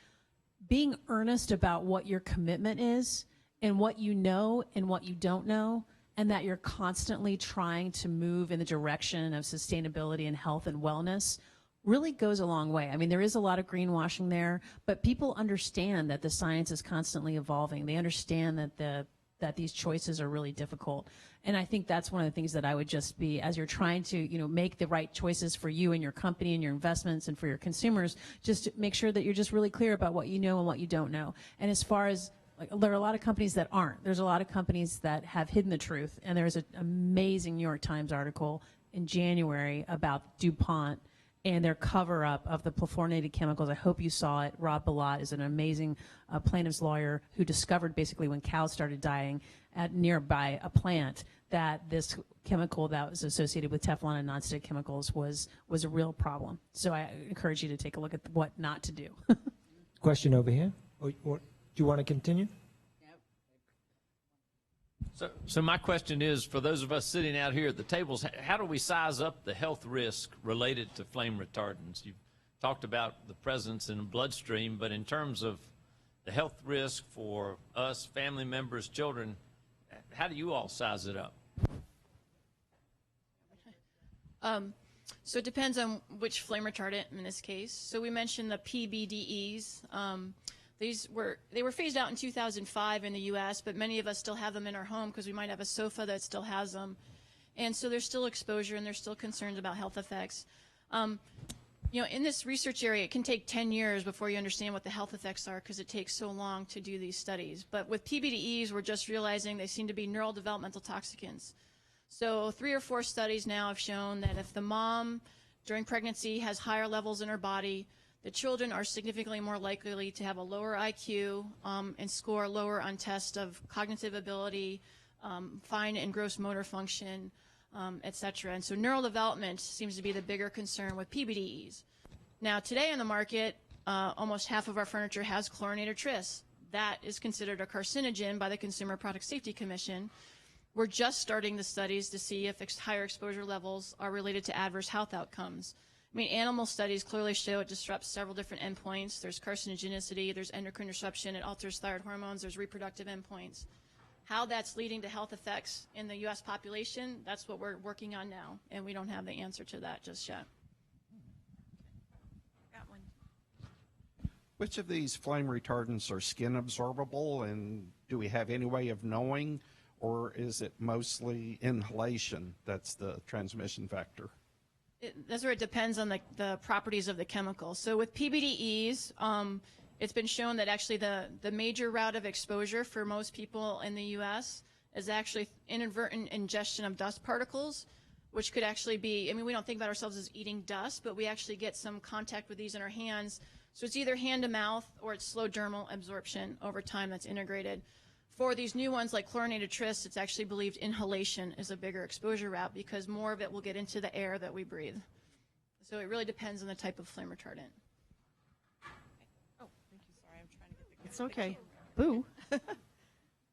being earnest about what your commitment is and what you know and what you don't know, and that you're constantly trying to move in the direction of sustainability and health and wellness, really goes a long way. I mean, there is a lot of greenwashing there, but people understand that the science is constantly evolving. They understand that these choices are really difficult. And I think that's one of the things that I would just be, as you're trying to, make the right choices for you and your company and your investments and for your consumers, just to make sure that you're just really clear about what you know and what you don't know. And as far as, there are a lot of companies that aren't. There's a lot of companies that have hidden the truth. And there's an amazing New York Times article in January about DuPont and their cover-up of the perfluorinated chemicals. I hope you saw it. Rob Bilott is an amazing plaintiff's lawyer who discovered basically when cows started dying at nearby a plant that this chemical that was associated with Teflon and nonstick chemicals was a real problem. So I encourage you to take a look at what not to do. Question over here. Do you want to continue? So my question is, for those of us sitting out here at the tables, how do we size up the health risk related to flame retardants? You've talked about the presence in the bloodstream, but in terms of the health risk for us, family members, children, how do you all size it up? So it depends on which flame retardant in this case. So we mentioned the PBDEs. They were phased out in 2005 in the U.S., but many of us still have them in our home because we might have a sofa that still has them. And so there's still exposure and there's still concerns about health effects. In this research area, it can take 10 years before you understand what the health effects are because it takes so long to do these studies. But with PBDEs, we're just realizing they seem to be neurodevelopmental toxicants. So 3 or 4 studies now have shown that if the mom during pregnancy has higher levels in her body, the children are significantly more likely to have a lower IQ and score lower on tests of cognitive ability, fine and gross motor function, et cetera. And so neural development seems to be the bigger concern with PBDEs. Now, today on the market, almost half of our furniture has chlorinated tris. That is considered a carcinogen by the Consumer Product Safety Commission. We're just starting the studies to see if higher exposure levels are related to adverse health outcomes. I mean, animal studies clearly show it disrupts several different endpoints. There's carcinogenicity, there's endocrine disruption, it alters thyroid hormones, there's reproductive endpoints. How that's leading to health effects in the U.S. population, that's what we're working on now, and we don't have the answer to that just yet. Got one. Which of these flame retardants are skin absorbable, and do we have any way of knowing, or is it mostly inhalation that's the transmission factor? That's where it depends on the properties of the chemical. So with PBDEs, it's been shown that actually the major route of exposure for most people in the U.S. is actually inadvertent ingestion of dust particles, which could actually be, I mean, we don't think about ourselves as eating dust, but we actually get some contact with these in our hands. So it's either hand to mouth or it's slow dermal absorption over time that's integrated. For these new ones like chlorinated tris, it's actually believed inhalation is a bigger exposure route because more of it will get into the air that we breathe. So it really depends on the type of flame retardant. Oh, thank you. Sorry, I'm trying to get the It's okay. Boo.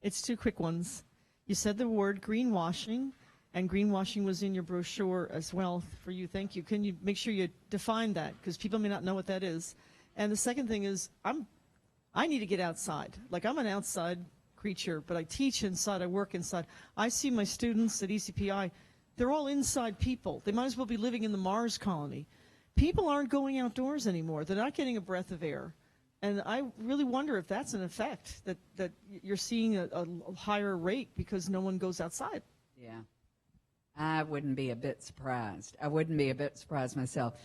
It's 2 quick ones. You said the word greenwashing, and greenwashing was in your brochure as well for you. Thank you. Can you make sure you define that? Because people may not know what that is. And the second thing is, I need to get outside. Like, I'm an outside creature, but I teach inside, I work inside. I see my students at ECPI, they're all inside people. They might as well be living in the Mars colony. People aren't going outdoors anymore. They're not getting a breath of air. And I really wonder if that's an effect, that you're seeing a higher rate because no one goes outside. Yeah. I wouldn't be a bit surprised. I wouldn't be a bit surprised myself.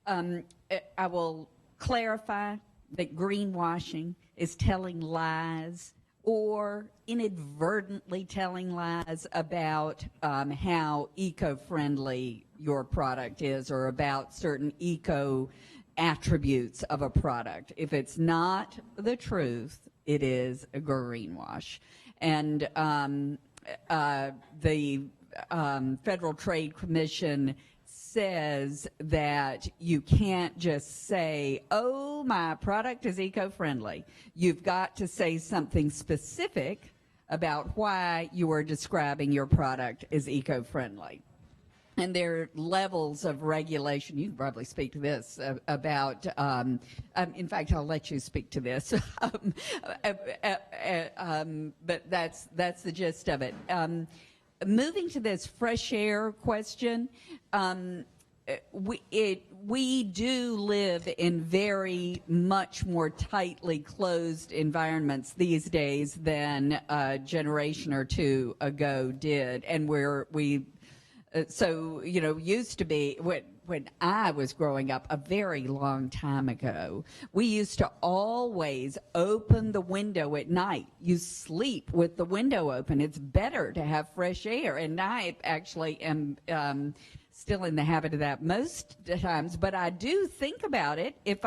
I will clarify that greenwashing is telling lies or inadvertently telling lies about how eco-friendly your product is or about certain eco attributes of a product. If it's not the truth, it is a greenwash. And the Federal Trade Commission says that you can't just say, oh, my product is eco-friendly. You've got to say something specific about why you are describing your product as eco-friendly. And there are levels of regulation. You can probably speak to this about, in fact, I'll let you speak to this. But that's the gist of it. Moving to this fresh air question, we do live in very much more tightly closed environments these days than a generation or two ago did, and so, you know, used to be, when I was growing up a very long time ago, we used to always open the window at night. You sleep with the window open. It's better to have fresh air. And I actually am still in the habit of that most times, but I do think about it if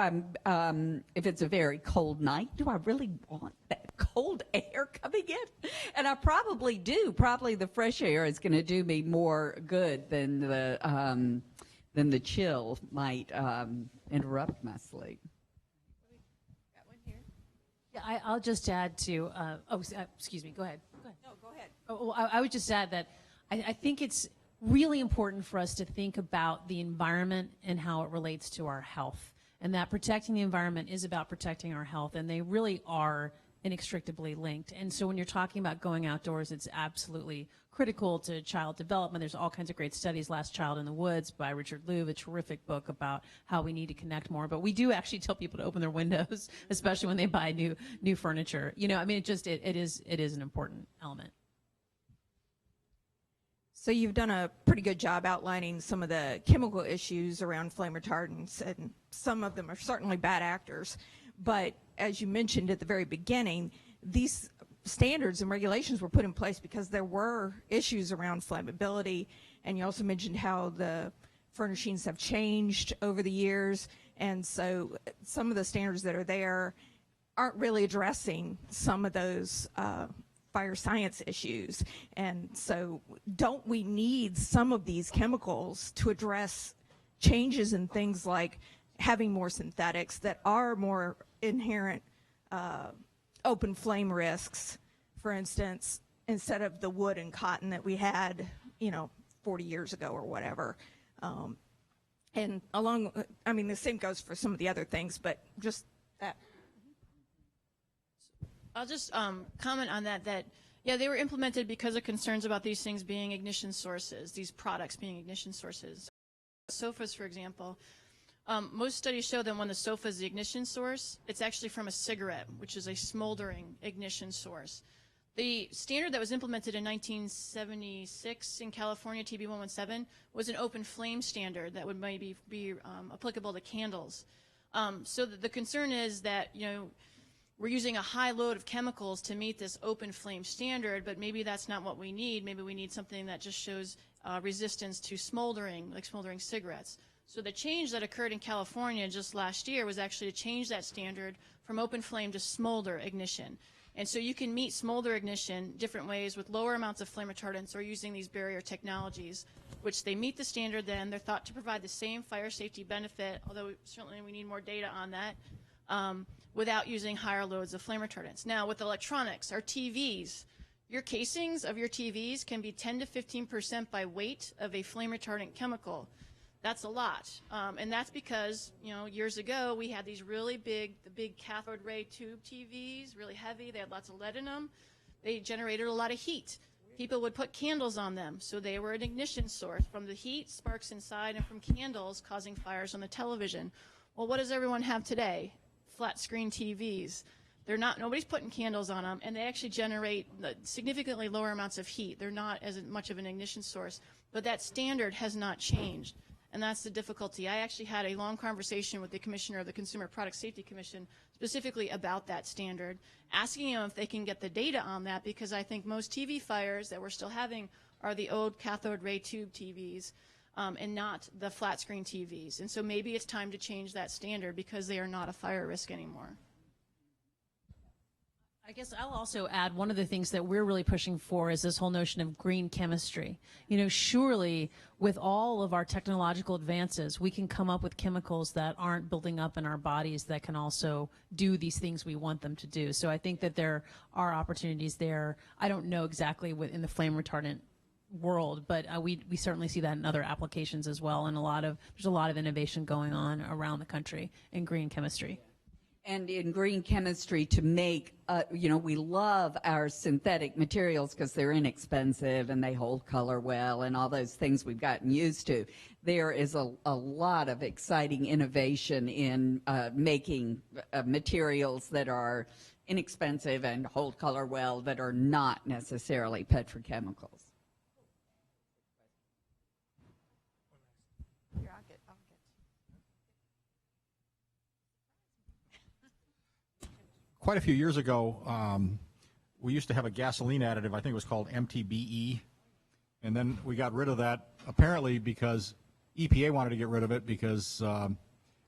it's a very cold night. Do I really want that cold air coming in? And I probably do. Probably the fresh air is going to do me more good than the chill might interrupt my sleep. Yeah, I'll just add to. Excuse me. Go ahead. No, go ahead. Oh, I would just add that I think it's really important for us to think about the environment and how it relates to our health, and that protecting the environment is about protecting our health, and they really are inextricably linked. And so when you're talking about going outdoors, it's absolutely critical to child development. There's all kinds of great studies. Last Child in the Woods by Richard Louv, a terrific book about how we need to connect more. But we do actually tell people to open their windows, especially when they buy new furniture. You know, I mean, it is an important element. So you've done a pretty good job outlining some of the chemical issues around flame retardants, and some of them are certainly bad actors. But as you mentioned at the very beginning, these standards and regulations were put in place because there were issues around flammability, and you also mentioned how the furnishings have changed over the years, and so some of the standards that are there aren't really addressing some of those fire science issues. And so don't we need some of these chemicals to address changes in things like having more synthetics that are more inherent open flame risks, for instance, instead of the wood and cotton that we had, 40 years ago or whatever. And the same goes for some of the other things, but just that. I'll just comment on that, yeah, they were implemented because of concerns about these things being ignition sources, these products being ignition sources. Sofas, for example, most studies show that when the sofa is the ignition source, it's actually from a cigarette, which is a smoldering ignition source. The standard that was implemented in 1976 in California, TB 117, was an open flame standard that would maybe be applicable to candles. So the concern is that, we're using a high load of chemicals to meet this open flame standard, but maybe that's not what we need. Maybe we need something that just shows resistance to smoldering, like smoldering cigarettes. So the change that occurred in California just last year was actually to change that standard from open flame to smolder ignition. And so you can meet smolder ignition different ways with lower amounts of flame retardants or using these barrier technologies, which they meet the standard then. They're thought to provide the same fire safety benefit, although certainly we need more data on that, without using higher loads of flame retardants. Now, with electronics, our TVs, your casings of your TVs can be 10 to 15% by weight of a flame retardant chemical. That's a lot. And that's because, years ago, we had these really big cathode ray tube TVs, really heavy. They had lots of lead in them. They generated a lot of heat. People would put candles on them, so they were an ignition source from the heat, sparks inside, and from candles causing fires on the television. Well, what does everyone have today? Flat screen TVs. Nobody's putting candles on them, and they actually generate significantly lower amounts of heat. They're not as much of an ignition source, but that standard has not changed, and that's the difficulty. I actually had a long conversation with the commissioner of the Consumer Product Safety Commission specifically about that standard, asking them if they can get the data on that, because I think most TV fires that we're still having are the old cathode ray tube TVs. And not the flat screen TVs. And so maybe it's time to change that standard because they are not a fire risk anymore. I guess I'll also add one of the things that we're really pushing for is this whole notion of green chemistry. Surely with all of our technological advances, we can come up with chemicals that aren't building up in our bodies that can also do these things we want them to do. So I think that there are opportunities there. I don't know exactly in the flame retardant world, but we certainly see that in other applications as well, and there's a lot of innovation going on around the country in green chemistry. And in green chemistry, to make, we love our synthetic materials because they're inexpensive and they hold color well and all those things we've gotten used to. There is a lot of exciting innovation in making materials that are inexpensive and hold color well that are not necessarily petrochemicals. Quite a few years ago, we used to have a gasoline additive, I think it was called MTBE, and then we got rid of that apparently because EPA wanted to get rid of it because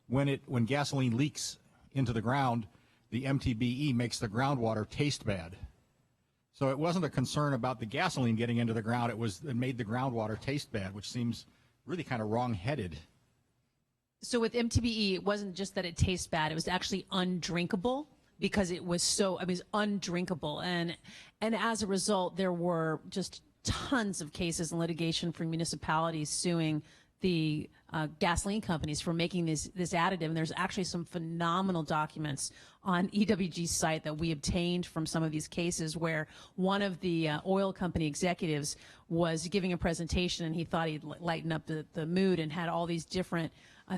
when gasoline leaks into the ground, the MTBE makes the groundwater taste bad. So it wasn't a concern about the gasoline getting into the ground, it made the groundwater taste bad, which seems really kind of wrong-headed. So with MTBE, it wasn't just that it tastes bad, it was actually undrinkable because it was so, I mean, it was undrinkable. And as a result, there were just tons of cases and litigation from municipalities suing the gasoline companies for making this additive. And there's actually some phenomenal documents on EWG's site that we obtained from some of these cases where one of the oil company executives was giving a presentation and he thought he'd lighten up the mood and had all these different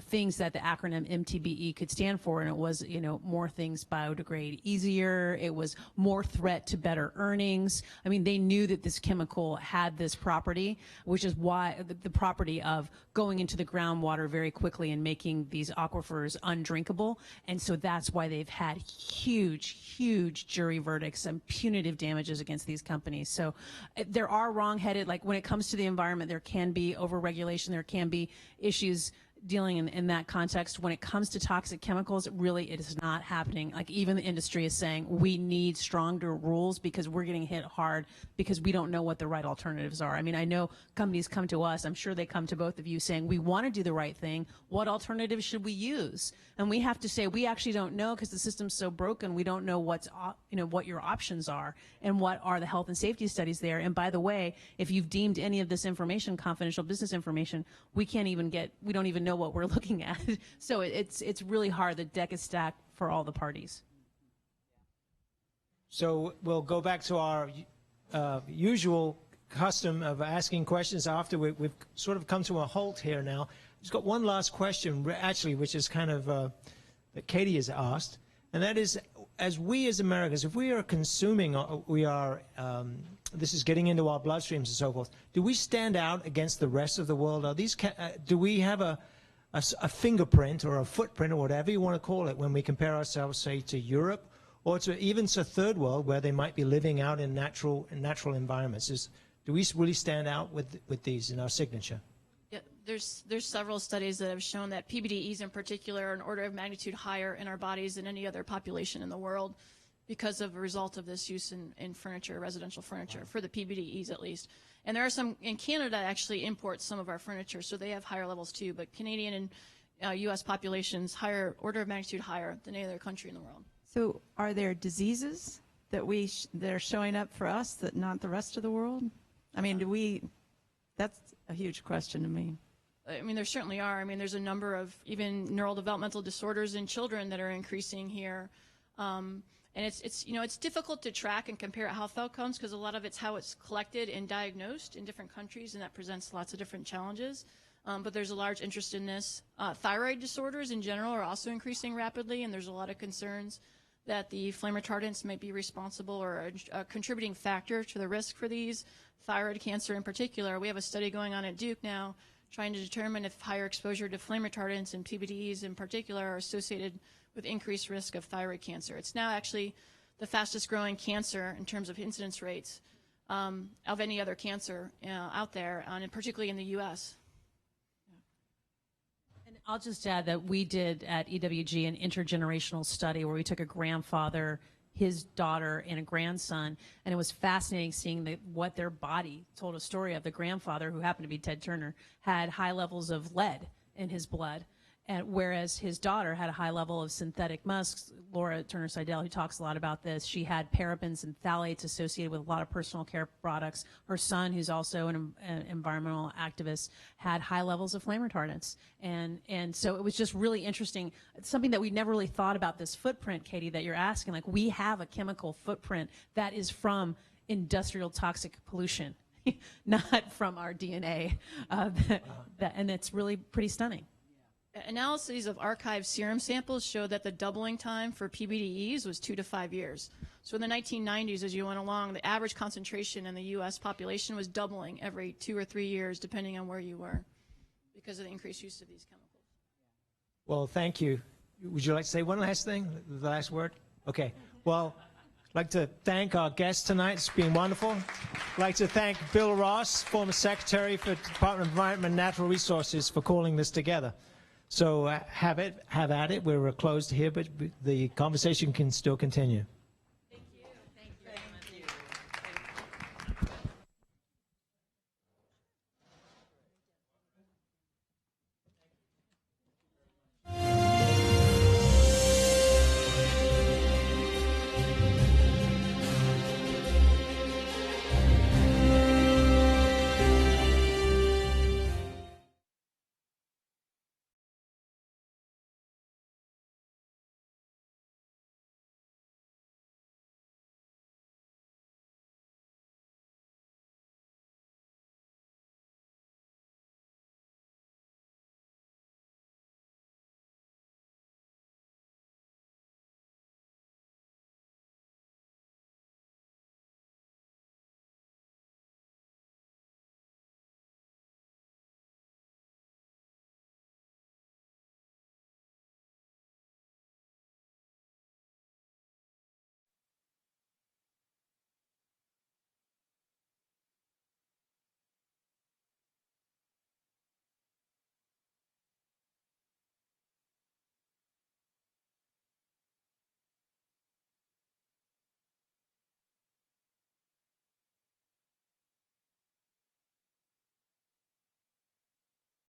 things that the acronym MTBE could stand for, and it was, more things biodegrade easier, it was more threat to better earnings. I mean, they knew that this chemical had this property, which is why the property of going into the groundwater very quickly and making these aquifers undrinkable. And so that's why they've had huge jury verdicts and punitive damages against these companies. So there are wrong-headed, like when it comes to the environment, there can be overregulation, there can be issues dealing in that context. When it comes to toxic chemicals, it is not happening. Like even the industry is saying we need stronger rules because we're getting hit hard because we don't know what the right alternatives are. I mean, I know companies come to us, I'm sure they come to both of you saying we want to do the right thing. What alternatives should we use? And we have to say we actually don't know because the system's so broken. We don't know what your options are and what are the health and safety studies there. And by the way, if you've deemed any of this information confidential business information, we don't even know what we're looking at. So it's really hard. The deck is stacked for all the parties. So we'll go back to our usual custom of asking questions after we've sort of come to a halt here now. Just got one last question, actually, which is kind of that Katie has asked, and that is, as Americans, if we are consuming, this is getting into our bloodstreams and so forth, do we stand out against the rest of the world? Do we have a fingerprint or a footprint or whatever you want to call it when we compare ourselves, say, to Europe or to even to third world where they might be living out in natural environments? Do we really stand out with these in our signature? Yeah, there's several studies that have shown that PBDEs in particular are an order of magnitude higher in our bodies than any other population in the world because of a result of this use in furniture, residential furniture, for the PBDEs at least. And there are some, in Canada actually imports some of our furniture, so they have higher levels too, but Canadian and U.S. populations higher, order of magnitude higher than any other country in the world. So are there diseases that that are showing up for us that not the rest of the world? I mean, that's a huge question to me. I mean, there certainly are. I mean, there's a number of even neurodevelopmental disorders in children that are increasing here. And it's difficult to track and compare health outcomes because a lot of it's how it's collected and diagnosed in different countries, and that presents lots of different challenges. But there's a large interest in this. Thyroid disorders in general are also increasing rapidly, and there's a lot of concerns that the flame retardants might be responsible or a contributing factor to the risk for these. Thyroid cancer in particular, we have a study going on at Duke now trying to determine if higher exposure to flame retardants and PBDEs in particular are associated with increased risk of thyroid cancer. It's now actually the fastest growing cancer in terms of incidence rates of any other cancer out there, and particularly in the U.S. And I'll just add that we did at EWG an intergenerational study where we took a grandfather, his daughter, and a grandson, and it was fascinating seeing what their body told a story of. The grandfather, who happened to be Ted Turner, had high levels of lead in his blood. And whereas his daughter had a high level of synthetic musks, Laura Turner-Seidel, who talks a lot about this, she had parabens and phthalates associated with a lot of personal care products. Her son, who's also an environmental activist, had high levels of flame retardants. And so it was just really interesting. It's something that we never really thought about, this footprint, Katie, that you're asking. Like, we have a chemical footprint that is from industrial toxic pollution, not from our DNA. And it's really pretty stunning. Analyses of archived serum samples show that the doubling time for PBDEs was 2 to 5 years. So in the 1990s, as you went along, the average concentration in the U.S. population was doubling every 2 or 3 years, depending on where you were, because of the increased use of these chemicals. Well, thank you. Would you like to say one last thing, the last word? Okay. Well, I'd like to thank our guests tonight. It's been wonderful. I'd like to thank Bill Ross, former Secretary for the Department of Environment and Natural Resources, for calling this together. So have at it. We're closed here, but the conversation can still continue.